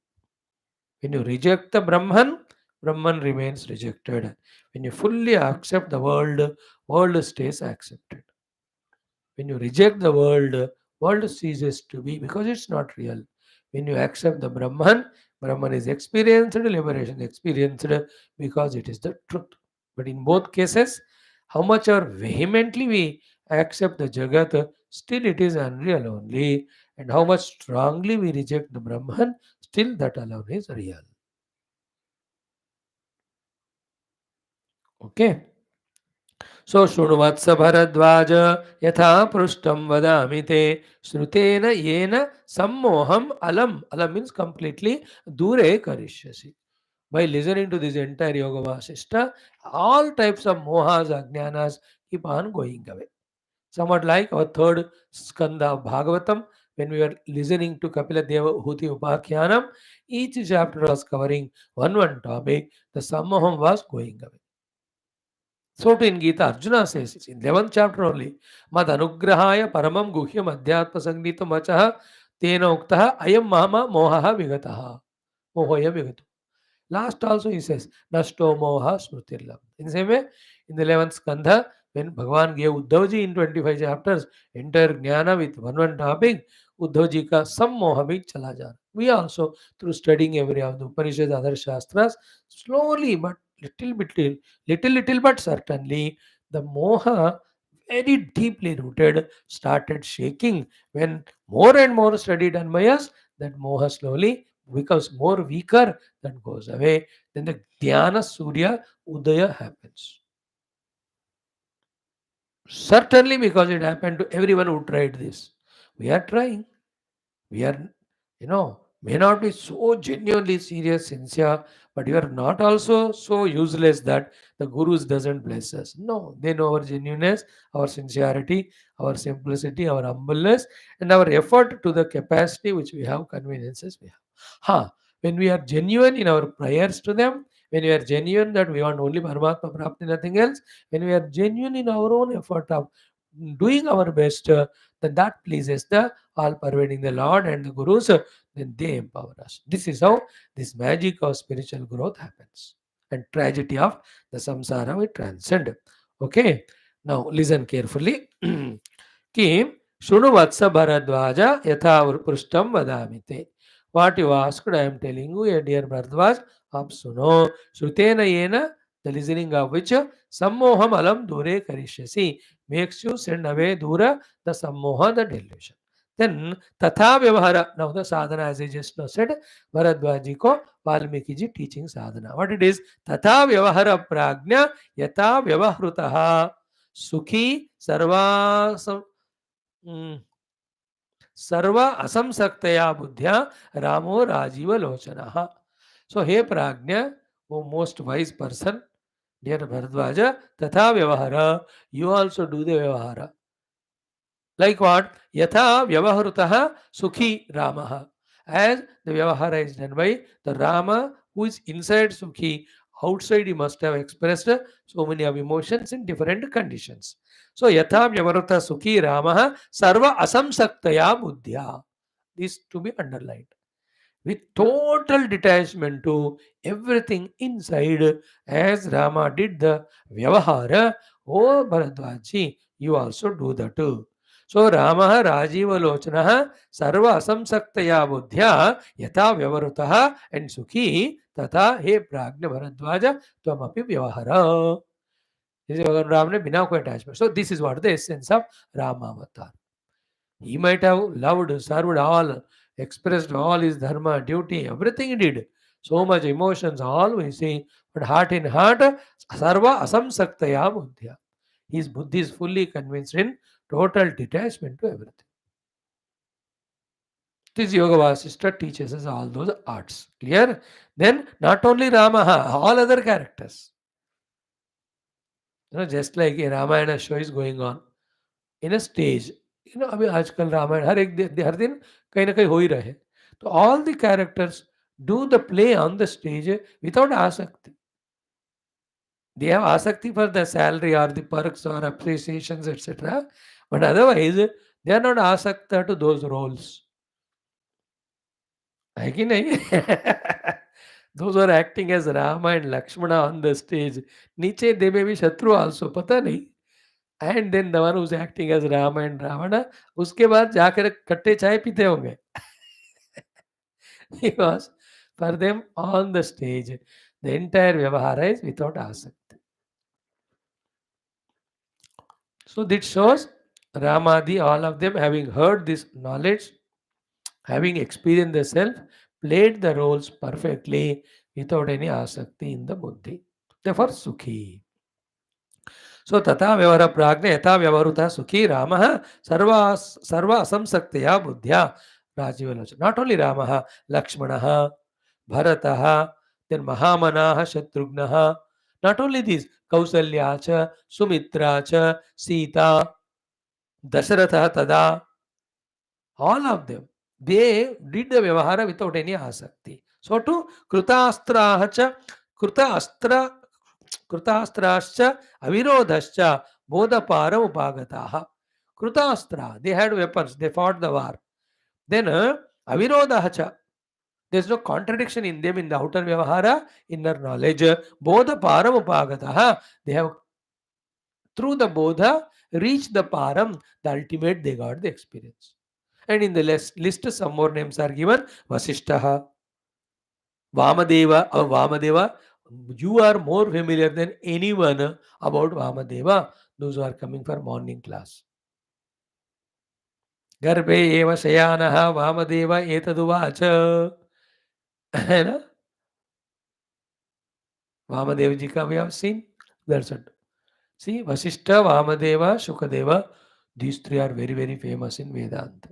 When you reject the Brahman, Brahman remains rejected. When you fully accept the world stays accepted. When you reject the world ceases to be because it's not real. When you accept the Brahman, Brahman is experienced, liberation experienced because it is the truth. But in both cases, how much or vehemently we accept the Jagat, still it is unreal only. And how much strongly we reject the Brahman, still that alone is real. Okay. So Shrunuvatsa Bharadwaja Yatha Prushtam Vadamite Shrutena Yena Sammoham Alam. Alam means completely Dure Karishyasi. By listening to this entire Yoga Vasishtha, all types of mohas, ajnanas keep on going away. Somewhat like our third skanda of Bhagavatam, when we were listening to Kapila Deva Huti Upakhyanam, each chapter was covering one topic. The Sammoham was going away. So to in Gita, Arjuna says, in 11th chapter only, Mad Anugrahaya Paramam Guhyam Adhyatma Sangnita Machaha Tena Uktaha Ayam Mahama Mohaha Vigataha. Mohoya Vigatu. Last also he says, Nashto Moha Smritirlam. In the same way, in the 11th Skandha, when Bhagavan gave Uddhavji in 25 chapters, entire Jnana with one topic, Uddhavji ka sammoha bhi chala jana. We also, through studying every of the Upanishads, other Shastras, slowly but little but certainly, the moha very deeply rooted started shaking. When more and more studied Anmayas, that moha slowly becomes more weaker, that goes away. Then the Dhyana Surya Udaya happens. Certainly because it happened to everyone who tried this. We are trying. We are, may not be so genuinely serious, sincere, but you are not also so useless that the gurus doesn't bless us. No, they know our genuineness, our sincerity, our simplicity, our humbleness, and our effort to the capacity which we have, conveniences we have. When we are genuine in our prayers to them, when we are genuine that we want only Paramatma Prapti, nothing else, when we are genuine in our own effort of doing our best, then that pleases the all pervading the Lord and the Gurus, then they empower us. This is how this magic of spiritual growth happens. And tragedy of the samsara we transcend. Okay. Now listen carefully. Kim Shunu Vatsa Bharadwaja Yatha Prustam Vadamite. What you asked, I am telling you, dear Bharadwaj, Ab Suno. Shrutena Yena, the listening of which Sammoham Alam Dure Karishyasi makes you send away Dura, the Sammoha, the delusion. Then Tatha Vyavahara. Now the sadhana, as I just now said, Bharadwaji ko Valmikiji teaching sadhana. What it is? Tatha Vyavahara Prajna Yata Vyavahrutaha Sukhi Sarva Sarva Asamsaktaya Buddhya Ramo Rajiva Lochanaha. So, hey Prajna, O most wise person, dear Bharadwaja, Tatha Vyavahara, you also do the Vyavahara. Like what? Yatha Vyavahrutaha Sukhi Ramaha. As the Vyavahara is done by the Rama who is inside Sukhi, outside he must have expressed so many of emotions in different conditions. So Yatha Vyavahrata Sukhi Ramaha Sarva Asamsaktaya Buddhya. This to be underlined. With total detachment to everything inside, as Rama did the Vyavahara, oh Bharadwaji, you also do that too. So Rama Rajiva Lochana Sarva Asamsaktaya Buddhya Yata Vyavarutaha and Sukhi Tata He Prajna Bharadwaja Twamapi Vyavahara. This is Ram ne bina koi attachment. So this is what the essence of Rama Avatar. He might have loved, served all, expressed all his dharma, duty, everything he did. So much emotions, all we see, but heart in heart, sarva asamsaktaya buddhya. His buddhi is fully convinced in total detachment to everything. This Yoga Vaashishtha teaches us all those arts. Clear? Then not only Rama, all other characters. Just like a Ramayana show is going on in a stage. अभी आजकल रामायण हर दिन कहीं ना कहीं हो ही रहे. तो all the characters do the play on the stage without asakti. They have asakti for the salary or the perks or appreciations, etc. But otherwise, they are not asakta to those roles. है कि नहीं? Those who are acting as Rama and Lakshmana on the stage, नीचे they may be Shatru also, पता नहीं. And then the one who's acting as Rama and Ravana, उसके बाद जाकर कट्टे चाय पीते होंगे. Because for them on the stage, the entire Vyavahara is without asakti. So this shows Ramadi, all of them having heard this knowledge, having experienced the self, played the roles perfectly without any asakti in the buddhi. Therefore, Sukhi. So Tata Vyavahara Prajna Yata Vyavaruta Sukhi Ramaha Sarva Asamsaktaya Buddhya Rajiva Lochana. Not only Ramaha, Lakshmanaha, Bharataha, then Mahamanaha, Shatrugnaha. Not only these, Kausalyacha, Sumitracha, Sita, Dasharatha Tada. All of them. They did the Vyavahara without any asakti. So to Krutastrahacha, Krutastra, Krutastrascha, Avirodhascha, Bodhapara Upagataha. Krutastra, they had weapons, they fought the war. Then Avirodhacha, there's no contradiction in them in the outer Vyavahara, inner knowledge. Bodha Param Upagataha, they have through the Bodha reached the Param, the ultimate, they got the experience. And in the list some more names are given. Vaashishtha, Vamadeva, or Vamadeva. You are more familiar than anyone about Vamadeva, those who are coming for morning class. Garbhe eva shayanaha Vamadeva etaduvacha. है ना? Vamadev ji ka we have seen. That's it. See, Vasishtha, Vamadeva, Shukadeva, these three are very, very famous in Vedanta.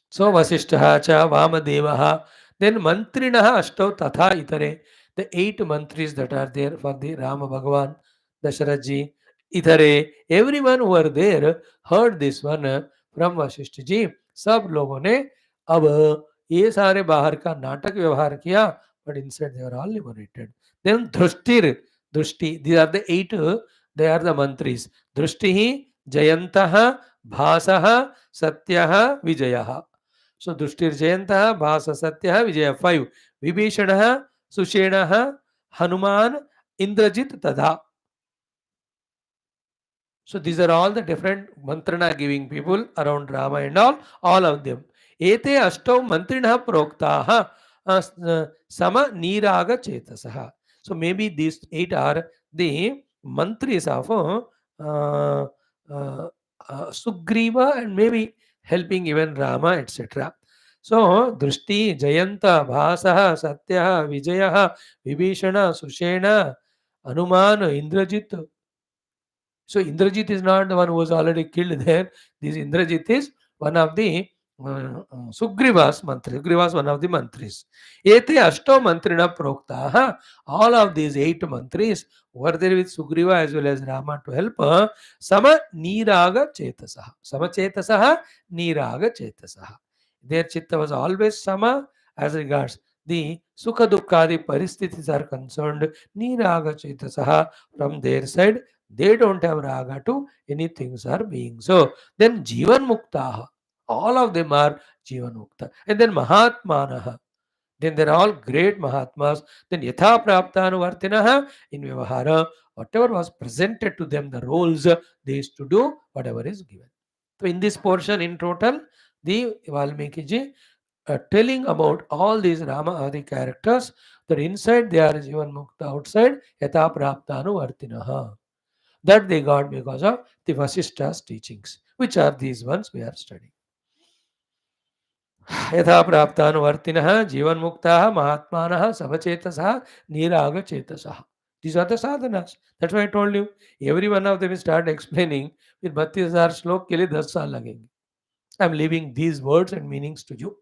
So Vasishtha cha Vamadevaha. Then Mantrinaha Ashtau Tatha Itare. The 8 mantris that are there for the Rama Bhagavan, Dasharatji, Itare. Everyone who are there heard this one from Vasishtha ji. सब लोगों ने अब ये सारे बाहर का नाटक व्यवहार किया, but inside they are all liberated. Then Dhrishtir, Drishti, these are the 8, they are the mantris. Drishtihi, Jayantaha, Bhasaha, Satyaha, Vijayaha. So Dushtirjayantah, Bhasa Satyah, Vijaya 5. Vibhishanah, Sushenah, Hanuman, Indrajit Tadha. So these are all the different mantrana giving people around Rama and all of them. Ete ashtav mantrina proktaha sama niraga chetasaha. So maybe these 8 are the mantris of Sugriva and maybe helping even Rama, etc. So Drishti, Jayanta, Bhasaha, Satyaha, Vijayaha, Vibhishana, Sushena, Hanuman, Indrajit. So Indrajit is not the one who was already killed there. This Indrajit is one of the Sugriva's mantris. Sugriva is one of the mantris. Ete ashto mantrina proktaha. All of these 8 mantris were there with Sugriva as well as Rama to help. Sama niraga chetasaha. Sama chetasaha, niraga chetasaha. Their chitta was always sama as regards the sukha dukkadi paristhithis are concerned. Niraga chetasaha from their side. They don't have raga to any things are being. So then Jivan Muktaha, all of them are Jivan Mukta. And then Mahatmanaha, then they're all great Mahatmas. Then Yatha Praptanuvartinaha in Vyavahara, whatever was presented to them, the roles they used to do, whatever is given. So in this portion in total, the Valmikiji telling about all these Rama Adi characters, that inside they are Jivan Mukta, outside Yatha Praptanuvartinaha. That they got because of the Vasishta's teachings, which are these ones we are studying. यथा प्राप्तानुवर्तिनः जीवन्मुक्ताः महात्मानः समचेतसः निरागचेतसः. These are the sadhanas. That's why I told you. Every one of them is start explaining with 32,000 श्लोक के लिए 10 साल लगेंगे. I'm leaving these words and meanings to you.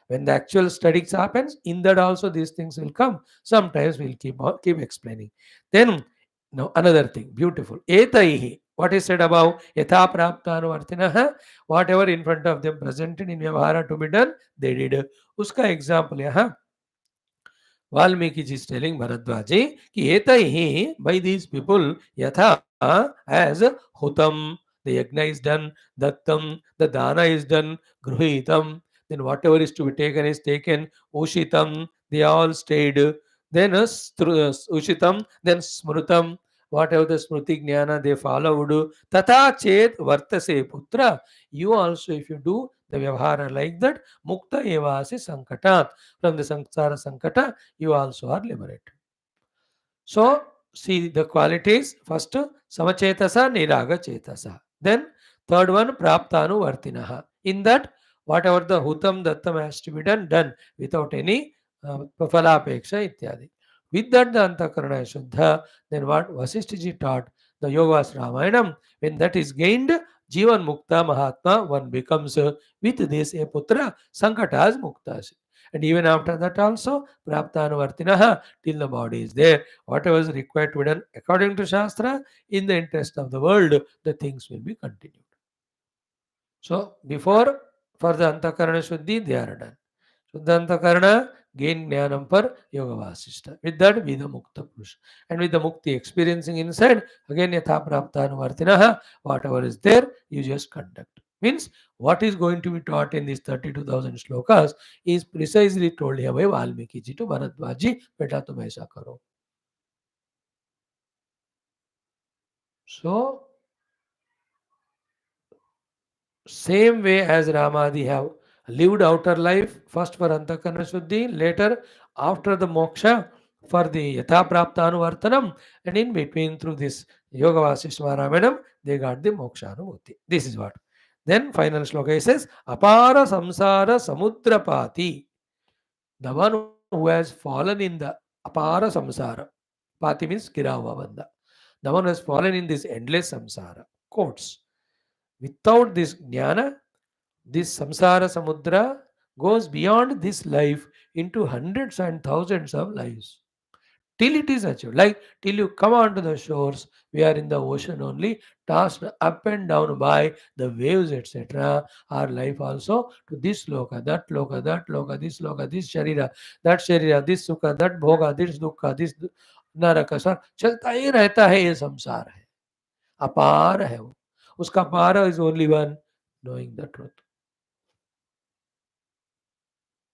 When the actual studies happens, in that also these things will come. Sometimes we'll keep explaining. Then now another thing, beautiful. Etaihi. What is said above? Yatha praptanuvartinaha. Whatever in front of them presented in Vyavahara to be done, they did. Uska example yaha. Valmiki is telling Bharadwaji ki etaihi, by these people, yatha as hutam, the yajna is done, dattam, the dana is done, gruhitam, then whatever is to be taken is taken, ushitam, they all stayed, then ushitam, then smrutam, whatever the smruti jnana they followed, tata chet vartase putra, you also if you do the vyavahara like that, mukta evasi sankatat, from the samsara sankata, you also are liberated. So, see the qualities. First, samachetasa, niraga chetasa. Then, third one, praptanu vartinaha. In that, whatever the hutam dattam has to be done without any phalapeksha ityadi. With that, the antakarana is shuddha. Then what Vasishtha taught, the yogas Ramayanam, when that is gained, Jivan Mukta Mahatma, one becomes with this a putra, Sankatas Muktas. And even after that also, Praptanuvartinaha, till the body is there, whatever is required to be done according to Shastra, in the interest of the world, the things will be continued. So, before For the Antakarana Shuddhi, they are done. Shuddha Antakarana gain Jnanam for Yoga Vasishtha. With that, be the Mukta Purusha. And with the Mukti experiencing inside, again Yatha Praptanuvartinaha, whatever is there, you just conduct. Means what is going to be taught in these 32,000 shlokas is precisely told here by Valmikiji to Bharadwaji, beta tum aisa karo. So, same way as Ramadi have lived outer life, first for Antakarana Shuddhi, later after the moksha for the Yatha Prapta Anuvartanam, and in between through this Yoga Vaashishtha Ramayanam, they got the moksha Anubhuti. This is what. Then final shloka says, Apara Samsara Samudrapati, the one who has fallen in the Apara Samsara. Pati means Kirava Banda. The one who has fallen in this endless samsara. Quotes. Without this jnana, this samsara samudra goes beyond this life into hundreds and thousands of lives till it is achieved. Like till you come onto the shores, we are in the ocean only, tossed up and down by the waves, etc. Our life also to this loka, that loka, this sharira, that sharira, this sukha, that bhoga, this dukha, this नरक sir चलता ही रहता है ये संसार है अपार है वो उसका पार is only one knowing the truth.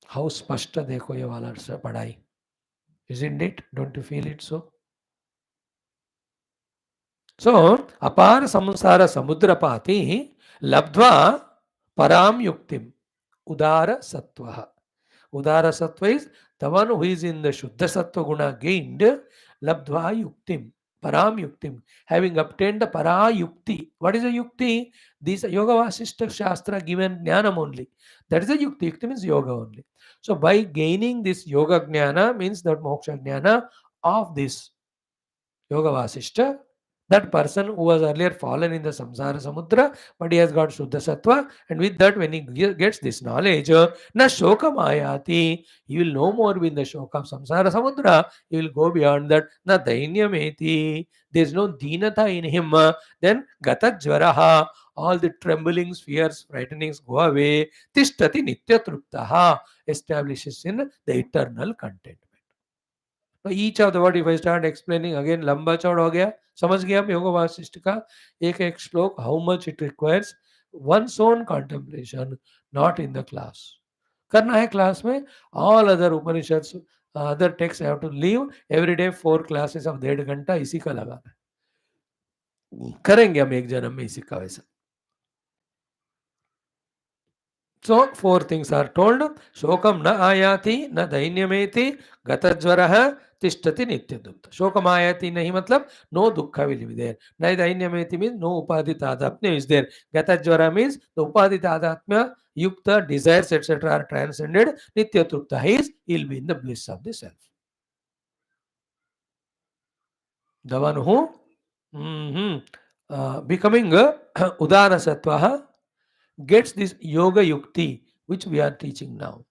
How स्पष्ट देखो ये वाला पढ़ाई. Isn't it? Don't you feel it so? So, apara samsara samudrapati labdva param yuktim udara sattva. Udara sattva is the one who is in the Shuddha Sattva Guna gained labdva yuktim, param yuktim, having obtained the para yukti. What is a yukti? This Yoga Vasishtha Shastra given jnanam only. That is a yukti. Yukti means yoga only. So by gaining this yoga jnana means that moksha jnana of this Yoga Vasishtha, that person who was earlier fallen in the samsara samudra, but he has got Shuddha Sattva, and with that, when he gets this knowledge, na shokam ayati, he will no more be in the shoka of samsara samudra, he will go beyond that, na dainyameti, there is no dinata in him, then gata jvaraha, all the tremblings, fears, frightenings go away, tishtati nitya truptaha, establishes in the eternal contentment. Each of the word if I start explaining again लंबा चौड़ा हो गया समझ गया आप योग वासिष्ठ का एक एक shloka how much it requires one's own contemplation not in the class करना है क्लास में all other Upanishad other text have to leave every day 4 classes of 1.5 घंटा इसी का लगाना है करेंगे हम एक जन्म में इसी का वैसा. So, 4 things are told. Shokam na ayati, na dainyameti, gatajvaraha, tishtati nityadukta. Shokam ayati nahi matlab, no dukkha will be there. Na dainyameti means no upadita adapnya is there. Gatajvara means the upadita adapnya, yukta, desires, etc. are transcended. Nityatrupta is, he will be in the bliss of the self. The one who becoming udana sattvaha gets this yoga yukti which we are teaching now.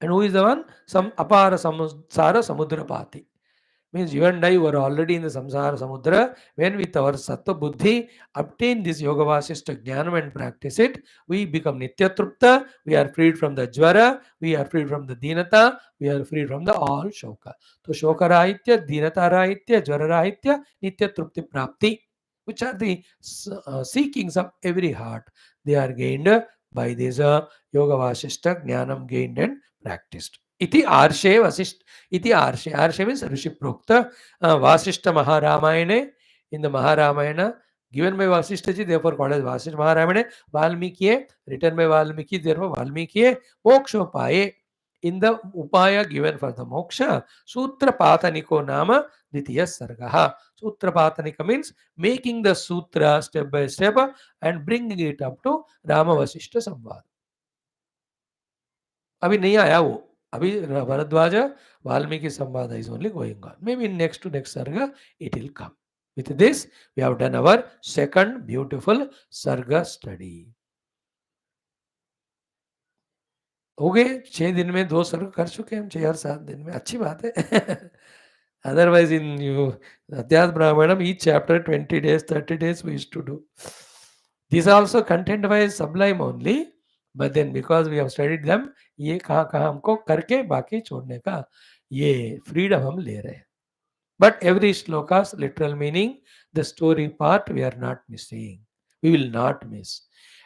And who is the one? Some apara samsara samudrapati. Means you and I were already in the samsara samudra. When with our sattva buddhi obtain this yoga vasishtha jnanam and practice it, we become nityatrupta, we are freed from the jvara, we are freed from the dinata, we are freed from the all shoka. So shoka rahitya, dinata rahitya, jvara rahitya, nityatrupti prapti, which are the seekings of every heart. They are gained by this yoga vasishtha jnanam gained and practiced. Iti arshe vasishtha. Iti arshe. Arshe means Rishi Prokta. Vaashishtha Maha in the Maha given by Vaashishtha ji, therefore called as Vaashishtha Maha Valmiki, written by Valmiki, therefore Valmiki, Mokshopaye. In the Upaya given for the Moksha, Sutra Pataniko Nama, Ditya Sargaha. Sutra Patanika means making the Sutra step by step and bringing it up to Rama Vasishtha Samvad. अभी नहीं आया वो अभी भरद्वाज वाल्मीकि संवाद is only going on. Maybe in next to next sarga it will come. With this we have done our second beautiful sarga study. हो गए 6 दिन में 2 सर्ग कर चुके हम 6 और 7 दिन में अच्छी बात है. Otherwise in you Adhyat Brahmanam each chapter 20 days 30 days we used to do. These also content wise sublime only, but then because we have studied them, ये कहाँ कहाँ हमको करके बाकी छोड़ने का ये freedom हम ले रहे हैं. But every shloka's literal meaning, the story part, we are not missing. We will not miss.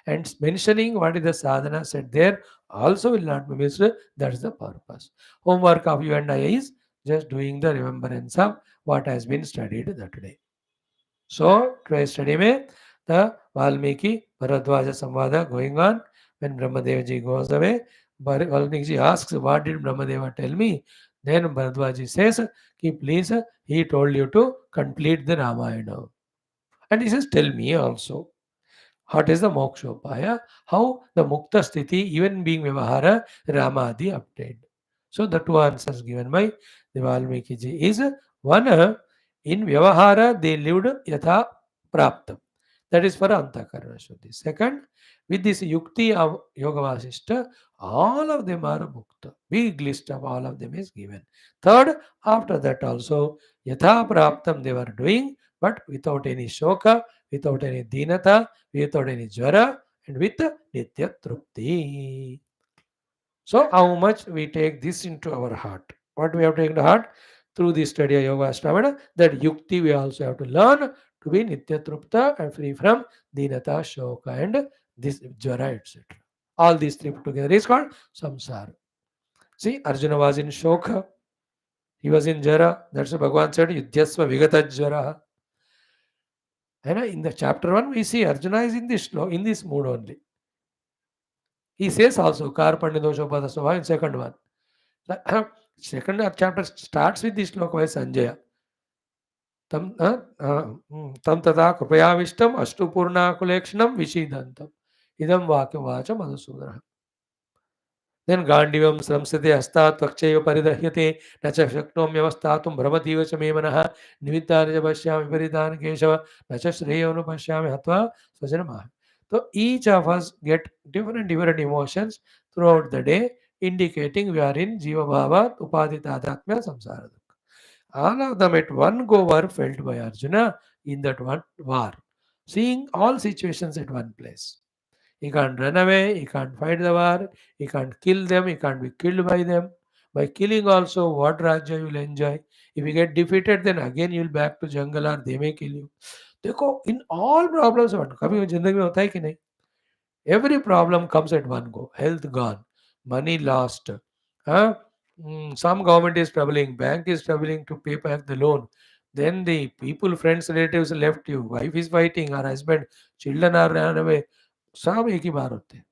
And mentioning what is the sadhana said there also will not be missed. That's the purpose. Homework of you and I is just doing the remembrance of what has been studied that day. So, today's study में the Valmiki Bharadwaja Samvada going on. When Brahmadevaji goes away, Valmiki asks, what did Brahmadeva tell me? Then Bharadwaji says, Ki, please, he told you to complete the Ramayana. And he says, tell me also. What is the moksha upaya? How the mukta sthiti, even being vyavahara, Ramadi obtained. So the two answers given by the Valmikiji is one, in vyavahara they lived yatha praptam. That is for antakarana shuddhi. Second, with this yukti of Yoga Vaashishtha, all of them are mukta. Big list of all of them is given. Third, after that also, yatha praptam they were doing, but without any shoka, without any dinata, without any jvara, and with nitya trupti. So, how much we take this into our heart? What we have taken to heart through the study of Yoga Ashtamana, that yukti we also have to learn to be nitya trupta and free from dinata, shoka, and this jvara, etc. All these three put together is called samsara. See, Arjuna was in shoka, he was in jara. That's why Bhagavan said, Yudhyasva vigata jara. And in the chapter 1, we see Arjuna is in this mood only. He says also, Karpanya dosha upadasava in second one. Second chapter starts with this shloka by Sanjaya. Tam tata krupayavishtam ashtupurnakulekshanam vishidantam. Idam vakyavacha madhusudana. Then Gandivam Samsate Astat Vakchayo Paridahyate Nacha Shaknomyavastatum Brahmativa Chamemanaha Nimittani Pashyami Paridan Keshava Nacha Shreyanu Pashyami Hatva Swajanamaha. So each of us get different emotions throughout the day, indicating we are in Jiva Bhava Upadita Adhatmya Samsara. All of them at one go were felt by Arjuna in that one war, seeing all situations at one place. He can't run away, he can't fight the war, he can't kill them, he can't be killed by them. By killing also, what Rajya you will enjoy? If you get defeated, then again you will back to jungle or they may kill you. देखो इन all problems कभी जिंदगी में होता है कि नहीं? Every problem comes at one go. Health gone, money lost. Huh? Some government is troubling, bank is troubling to pay back the loan. Then the people, friends, relatives left you. Wife is fighting, or husband, children are ran away. सब एक ही बार होते हैं.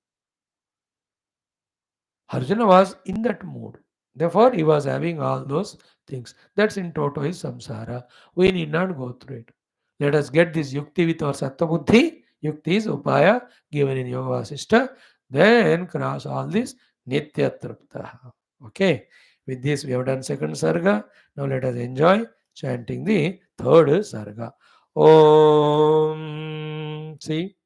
Arjuna was in that mood. Therefore, he was having all those things. That's in toto is samsara. We need not go through it. Let us get this yukti with our sattva buddhi. Yukti is upaya given in Yoga Vaashishtha. Then cross all this nitya trupta. Okay. With this, we have done second sarga. Now let us enjoy chanting the third sarga. Om. See,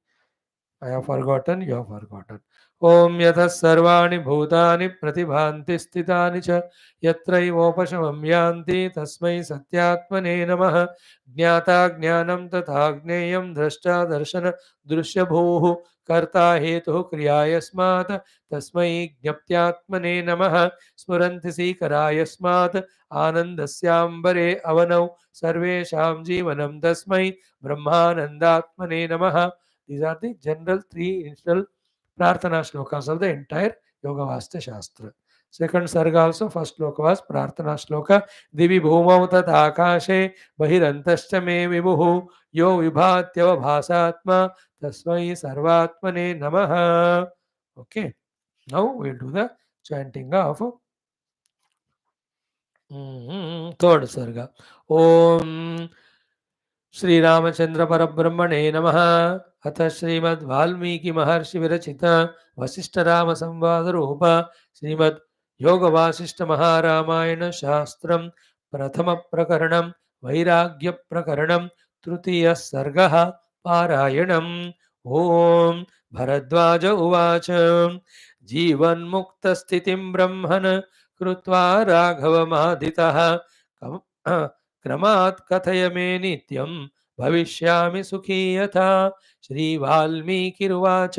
I have forgotten, you have forgotten. Om yatha sarvani bhutani pratibhanti sthitani cha yatraivopasamam yanti tasmai satyatmane namah jnata jnanam tatha gneyam drashta darshana drusya bhuh karta hetu kriyayasmat tasmai jnaptyatmane namah smuranti sikarayasmat anandasyambare avanau sarvesham jivanam tasmai brahmanandatmane namah. These are the general three initial Prarthana shlokas of the entire Yoga Vaashishtha Shastra. Second Sarga also, first shloka was Prarthana shloka. Divi bhumau tat akashe bahirantascha me vibhuhu yo vibhatyava bhasatma tasmai sarvatmane namaha. Okay. Now we'll do the chanting of third Sarga. Om Shri Ramchandra परब्रह्मणे नमः. अथ श्रीमद् वाल्मीकि महर्षि विरचित वशिष्ठ राम संवाद रूप श्रीमद् योग वासिष्ठ महारामायण शास्त्रम प्रथम प्रकरणम वैराग्य प्रकरणम तृतीय सर्गः पारायणम. ओम भरद्वाज उवाच जीवन्मुक्त स्थितिं ब्रह्मन् कृत्वा राघवमादितः क्रमात् कथय मे नित्यं भविष्यामि सुखी यथा। श्रीवाल्मीकिरुवाच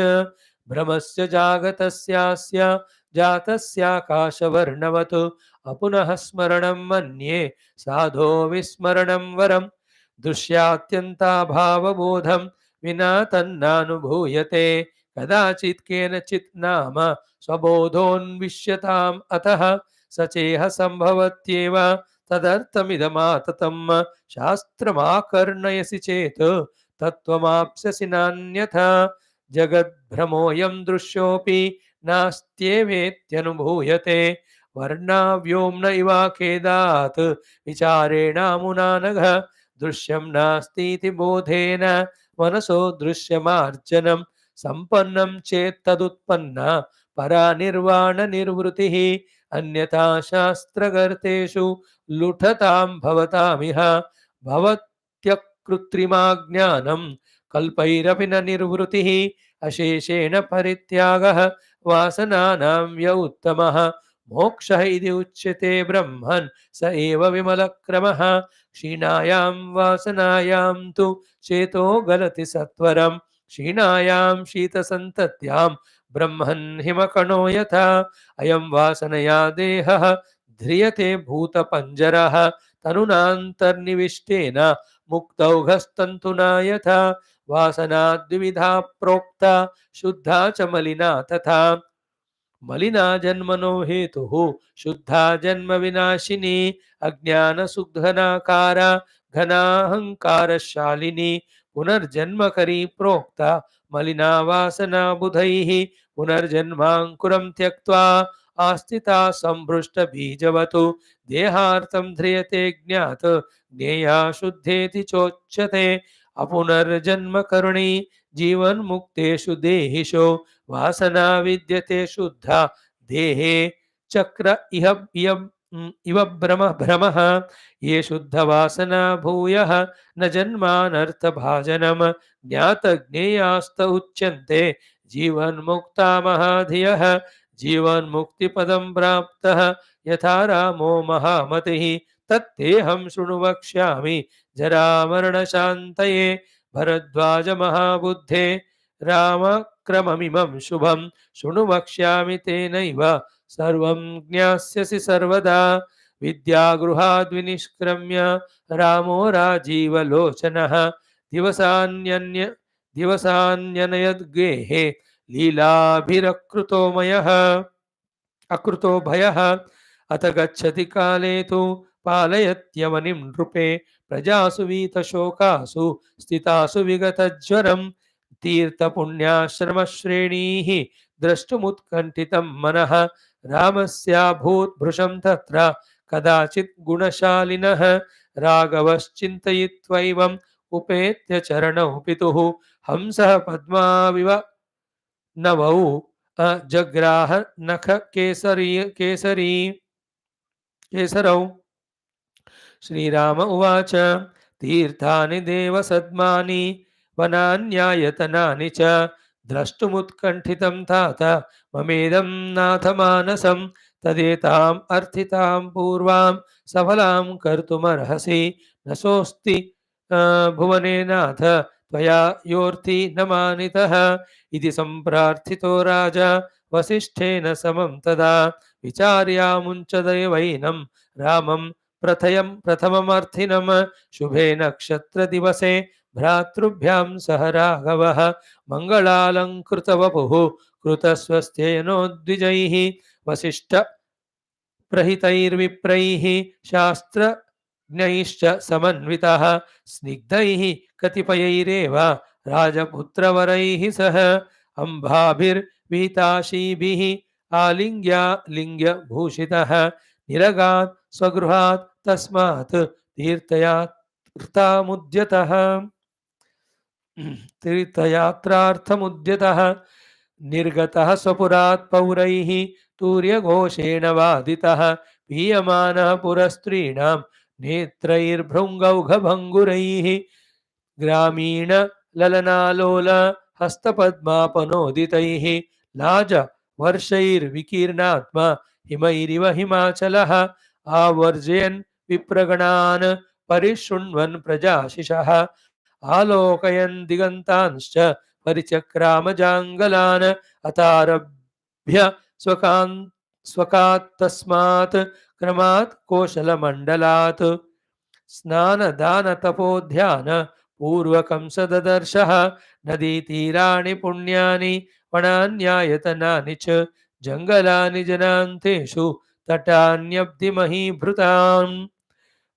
भ्रमस्य जागतस्यास्य जातस्याकाशवर्णवत् अपुनः स्मरणं मन्ये साधो विस्मरणं वरम् दृश्यात्यन्ताभावबोधं विना तन्नानुभूयते कदाचित् केनचित् नाम स्वबोधोन्विष्यताम् अतः सचेह सम्भवत्येव तदर्थमिदमाततं शास्त्रमाकर्णयसि चेत् तत्त्वमाप्स्यसि नान्यथा जगद्भ्रमोऽयं दृश्योऽपि नास्त्येवेत्यनुभूयते वर्णाव्योम्न इवाखेदात् विचारेणामुना नघ दृश्यं नास्तीति बोधेन मनसो दृश्यमार्जनं सम्पन्नं चेत् तदुत्पन्ना परा निर्वाणनिर्वृतिः अन्यथा शास्त्रगर्तेषु लुठतां भवतामिह भवत्यकृत्रिमाज्ञानं कल्पैरपि न निर्वृतिः अशेषेण परित्यागः वासनानां य उत्तमः मोक्षः इति उच्यते ब्रह्मन् स एव विमलक्रमः क्षीणायां वासनायां तु चेतो गलति सत्वरं क्षीणायां शीतसन्तत्यां ब्रह्मन् हिमकणो यथा अयं वासनया देहः ध्रियते भूतपञ्जरः तनुनान्तर्निविष्टेन मुक्तौघस्तन्तुना यथा वासना द्विविधा प्रोक्ता शुद्धा च मलिना तथा मलिना जन्मनो हेतुः शुद्धा जन्म विनाशिनी अज्ञानसुग्धनाकारा घनाहंकारशालिनी पुनर्जन्मकरी प्रोक्ता मलिना वासना बुधैः पुनर्जन्माङ्कुरं त्यक्त्वा आस्थिता सम्भृष्ट बीजवतु देहार्थं ध्रियते ज्ञात ज्ञेया शुद्धेति चोच्यते अपुनर्जन्म करुणी जीवन मुक्तेषु देहिषु वासना विद्यते शुद्धा देहे चक्र इव भ्रमः ये शुद्ध वासना भूयः न जन्मानर्थभाजनम् ज्ञातज्ञेयास्त उच्यन्ते जीवन्मुक्ता महाधियः जीवन्मुक्तिपदं प्राप्तः यथा रामो महामतिः तत्तेऽहं शृणु वक्ष्यामि जरामरणशान्तये भरद्वाज महाबुद्धे रामक्रममिमं शुभं शृणु वक्ष्यामि तेनैव सर्वं ज्ञास्यसि सर्वदा विद्यागृहाद्विनिष्क्रम्य रामो राजीवलोचनः दिवसान्यनयद्गेहे लीलाभिरकृतोमयः अकृतो भयः अथ गच्छति काले तु पालयत्यवनिं नृपे प्रजासु वीतशोकासु स्थितासु विगतज्वरं तीर्थपुण्याश्रमश्रेणीः द्रष्टुमुत्कण्ठितं मनः रामस्याभूद्भृशं तत्र कदाचित् गुणशालिनः राघवश्चिन्तयित्वैवम् उपेत्य चरणौ पितुः हंसः पद्माविव नवौ जग्राह नख केसरौ श्रीराम उवाच तीर्थानि देवसद्मानि वनान्यायतनानि च द्रष्टुमुत्कण्ठितं तात ममेदं नाथमानसं तदेताम् अर्थितां पूर्वां सफलां कर्तुमर्हसि न सोऽस्ति भुवने नाथ त्वया योऽर्थी न मानितः इति सम्प्रार्थितो राजा वसिष्ठेन समं तदा विचार्यामुञ्चदैवैनं रामं प्रथममर्थिनं शुभे नक्षत्रदिवसे भ्रातृभ्यां सह राघवः मङ्गलालङ्कृतवपुः कृतस्वस्थेनो द्विजैः वसिष्ठ प्रहितैर्विप्रैः शास्त्रज्ञैश्च समन्वितः स्निग्धैः कतिपयैरेव राजपुत्रवरैः सह अम्भाभिर्वीताशीभिः आलिङ्ग्यालिङ्ग्यभूषितः निरगात् स्वगृहात् तस्मात् तीर्थयात्रार्थमुद्यतः निर्गतः स्वपुरात् पौरैः तूर्यघोषेण वादितः पीयमानः पुरस्त्रीणां नेत्रैर्भृङ्गौघभङ्गुरैः ग्रामीण ललनालोल हस्तपद्मापनोदितैः लाज वर्षैर्विकीर्णात्मा हिमैरिव हिमाचलः आवर्जयन् विप्रगणान् परिशृण्वन् प्रजाशिषः आलोकयन् दिगन्तांश्च परिचक्रामजाङ्गलान् अतारभ्य स्वकात् तस्मात् क्रमात् कोशलमण्डलात् स्नानदानतपोध्यान पूर्वकं स ददर्शः नदीतीराणि पुण्यानि वनान्यायतनानि च जङ्गलानि जनान्तेषु तटान्यब्धिमहीभृताम्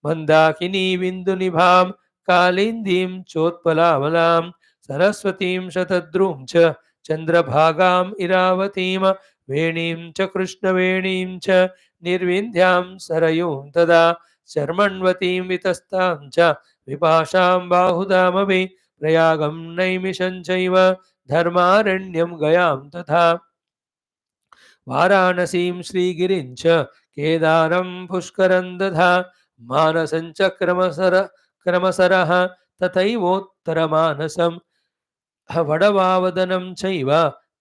मंदाकिनी बिन्दुनिभां कालिन्दीं चोत्पलामलां सरस्वतीं शतद्रुं च चन्द्रभागाम् इरावतीं वेणीं च कृष्णवेणीं च निर्विन्ध्यां सरयूं तदा शर्मण्वतीं वितस्तां च विपाशां बाहुदामपि प्रयागं नैमिषं चैव धर्मारण्यं गयां तथा वाराणसीं श्रीगिरिं च केदारं पुष्करं दधा मानसं च क्रमसरः तथैवोत्तरमानसं वडवावदनं चैव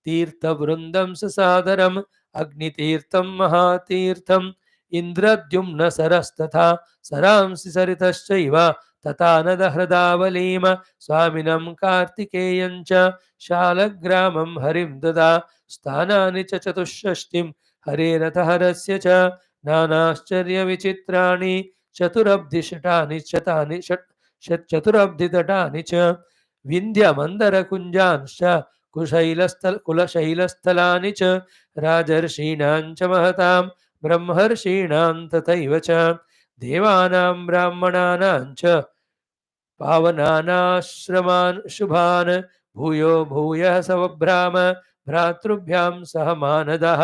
तीर्थवृन्दं ससादरम् अग्नितीर्थं महातीर्थम् इन्द्रद्युम्नसरस्तथा सरांसि सरितश्चैव तथा नदहृदावलीम स्वामिनं कार्तिकेयं च शालग्रामं हरिं ददा स्थानानि च चतुष्षष्टिं हरेरथहरस्य च नानाश्चर्यविचित्राणि चतुरब्धिशतानि शतानि चतुरब्धितटानि च विन्ध्यमन्दरकुञ्जांश्च कुलशैलस्थलानि च राजर्षीणां च महतां ब्रह्मर्षीणां तथैव च देवानां ब्राह्मणानां च पावनानाश्रमान् शुभान् भूयो भूयः सवभ्राम भ्रातृभ्यां सह मानदः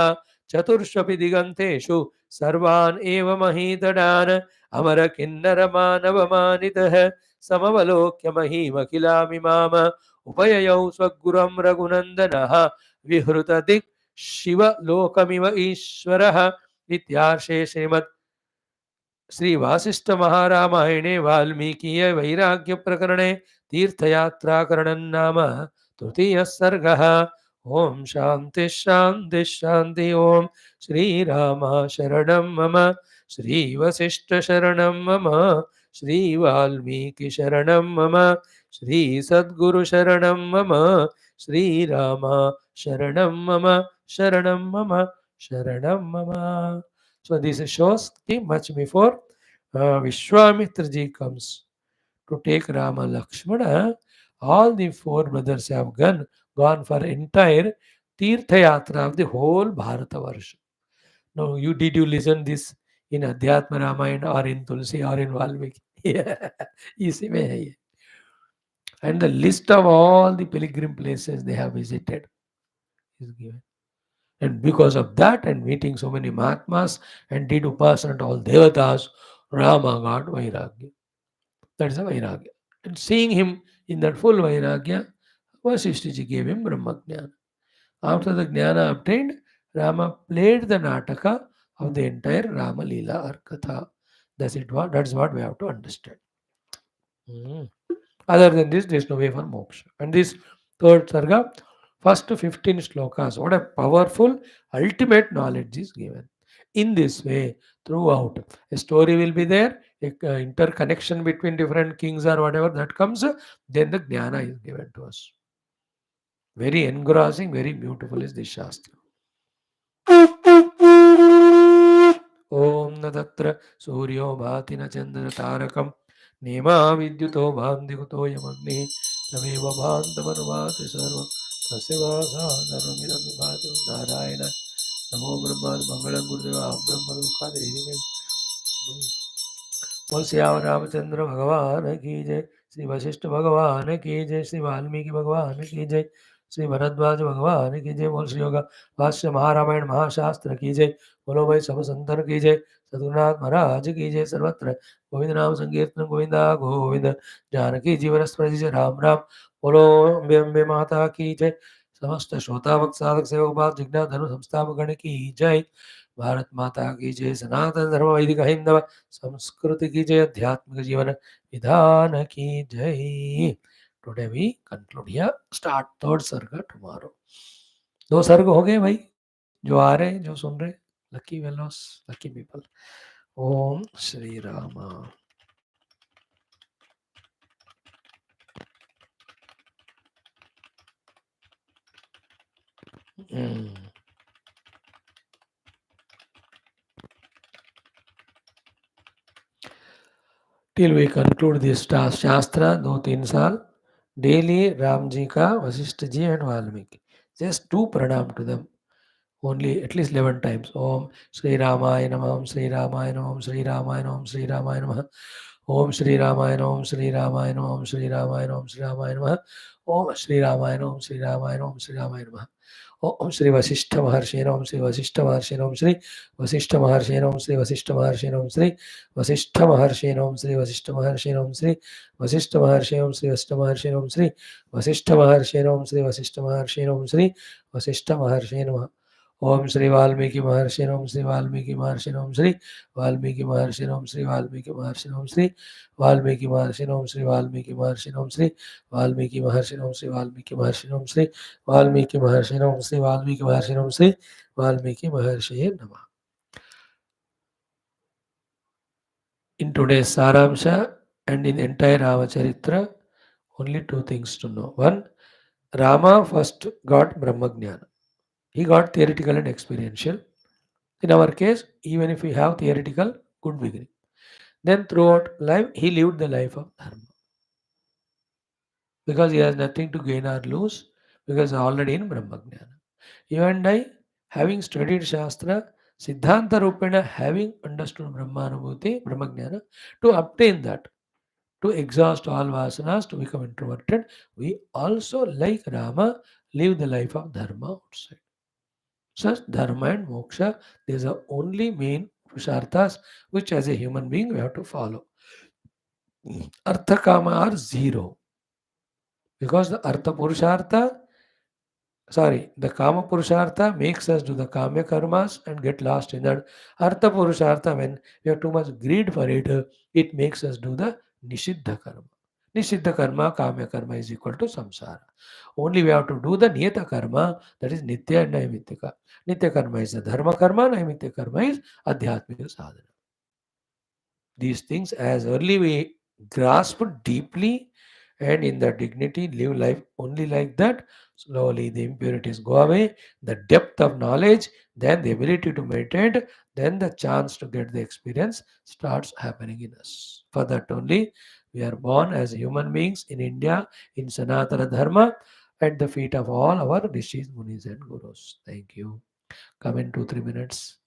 चतुर्ष्वपि दिगन्तेषु सर्वान् एव महीतडान् अमरकिन्नरमानवमानितः समवलोक्य महीमखिलामिमाम उपययौ स्वगुरं रघुनन्दनः विहृतदिक् शिवलोकमिव ईश्वरः इत्यार्षे श्रीमद् श्री वासिष्ठ महारामायणे वाल्मीकीय वैराग्य प्रकरणे तीर्थयात्राकरणं नाम तृतीयः सर्गः। ओम शांति शांति शांति। ओम श्री राम शरणं मम, श्री वसिष्ठ शरणं मम, श्री वाल्मीकि शरणं मम, श्री सद्गुरु शरणं मम, श्री राम शरणं मम, शरणं मम, शरणं मम. So this shows that much before Vishwamitra ji comes to take Rama Lakshmana, all the four brothers have gone for entire Tirtha Yatra of the whole Bharata Varsha. Now, did you listen this in Adhyatma Ramayana or in Tulsi or in Valmiki? Yeah, इसी में है ये. And the list of all the pilgrim places they have visited is given. And because of that, and meeting so many Mahatmas and did upasana to all devatas, Rama got Vairagya. That's a Vairagya. And seeing him in that full Vairagya, Vaashishtha gave him Brahma Jnana. After the Jnana obtained, Rama played the Nataka of the entire Rama Leela or Katha. That's what we have to understand. Mm. Other than this, there is no way for moksha. And this third sarga, first 15 slokas, what a powerful ultimate knowledge is given. In this way, throughout, a story will be there, a interconnection between different kings or whatever that comes, then the jnana is given to us. Very engrossing, very beautiful is this Shastra. Om न तत्र सूर्यो भाति न चन्द्र तारकम् नेमा विद्युतो भान्तिकुतो यमग्निः तमेव भान्तमनुभाति सर्वं तस्य वासा सर्वमिदं विभाति नारायण नमो ब्रह्मादि मङ्गलं गुरुदेवा ब्रह्मलोकादेवी बोल श्याम रामचंद्र भगवान की जय, श्री वशिष्ठ भगवान की जय, श्री वाल्मीकि भगवान की जय, श्री भरद्वाज भगवान की जय, बोल श्री योग भाष्य महारामायण महाशास्त्र की जय, बोलो भाई सब संतन की जय, सदगुरुनाथ महाराज की जय. सर्वत्र गोविंद नाम संकीर्तन गोविंदा गोविंद, जानकी जीवन स्मृति जय राम राम. बोलो अम्बे अम्बे माता की जय. समस्त श्रोता भक्त साधक सेवक भाव जिज्ञास धर्म संस्थापक गण की जय. भारत माता की जय. सनातन धर्म वैदिक हिंदव संस्कृति की जय. आध्यात्मिक जीवन विधान की जय. Today we conclude here, start third sarga tomorrow. 2 sarga हो गए भाई, जो आ रहे जो सुन रहे, लकी वेलोस, lucky people. Om Shri Ram. Mm. Till we conclude this Shastra, do 3 saal, daily Ramji ka, Vasishtha ji and Valmiki. Just do pranam to them. Only at least 11 times. Om Sri Ramaya Namah, Om Sri Ramaya Namah, Om Sri Ramaya Namah, Om Sri Ramaya Namah. Om Shri Ramayana, Om Shri Ramayana, Om Shri Ramayana, Om Shri Ramayana, Om Shri Ramayana, Om Shri Ramayana, Om Shri Ramayana. Om Shri Vashishtha Maharshena, Om Shri Vashishtha Maharshena, Om Shri Vashishtha Maharshena, Om Shri Vashishtha Maharshena, Om Shri Vashishtha Maharshena, Om Shri Vashishtha Maharshena, Om Shri Vashishtha Maharshena, Om Shri Vashishtha Maharshena, Om Shri Vashishtha Maharshena, Om Shri Vashishtha Maharshena, Om Shri Vashishtha Maharshena. ओम श्री वाल्मीकि महर्षि ओम श्री वाल्मीकि महर्षि ओम श्री वाल्मीकि महर्षि ओम श्री वाल्मीकि महर्षि ओम श्री वाल्मीकि महर्षि ओम श्री वाल्मीकि महर्षि ओम श्री वाल्मीकि महर्षि ओम श्री वाल्मीकि महर्षि ओम श्री वाल्मीकि महर्षि ओम श्री वाल्मीकि महर्षि ओम श्री वाल्मीकि महर्षि नमः. In today's Saramsha and in entire Ramacharitra, only 2 things to know. One, Rama first got Brahmajnana. He got theoretical and experiential. In our case, even if we have theoretical, good beginning. Then throughout life, he lived the life of Dharma. Because he has nothing to gain or lose, because already in Brahmajnana. You and I, having studied Shastra, Siddhanta Rupena, having understood Brahmanubhuti, Brahmajnana, to obtain that, to exhaust all vasanas, to become introverted, we also, like Rama, live the life of Dharma outside. Such Dharma and Moksha, these are only main Purusharthas which as a human being we have to follow. Artha Kama are zero. Because the Artha Purushartha, the Kama Purushartha makes us do the Kama karmas and get lost in that. Artha Purushartha, when we have too much greed for it, it makes us do the Nishiddha karma. Nishiddha karma, Kama karma is equal to samsara. Only we have to do the Niyata karma, that is Nitya and Naimittika. Nitya karma is the Dharma karma, Naimitya karma is Adhyatmika sadhana. These things, as early we grasp deeply and in the dignity, live life only like that, slowly the impurities go away, the depth of knowledge, then the ability to meditate, then the chance to get the experience starts happening in us. For that only, we are born as human beings in India, in Sanatana Dharma, at the feet of all our rishis, munis, and gurus. Thank you. Come in 2-3 minutes.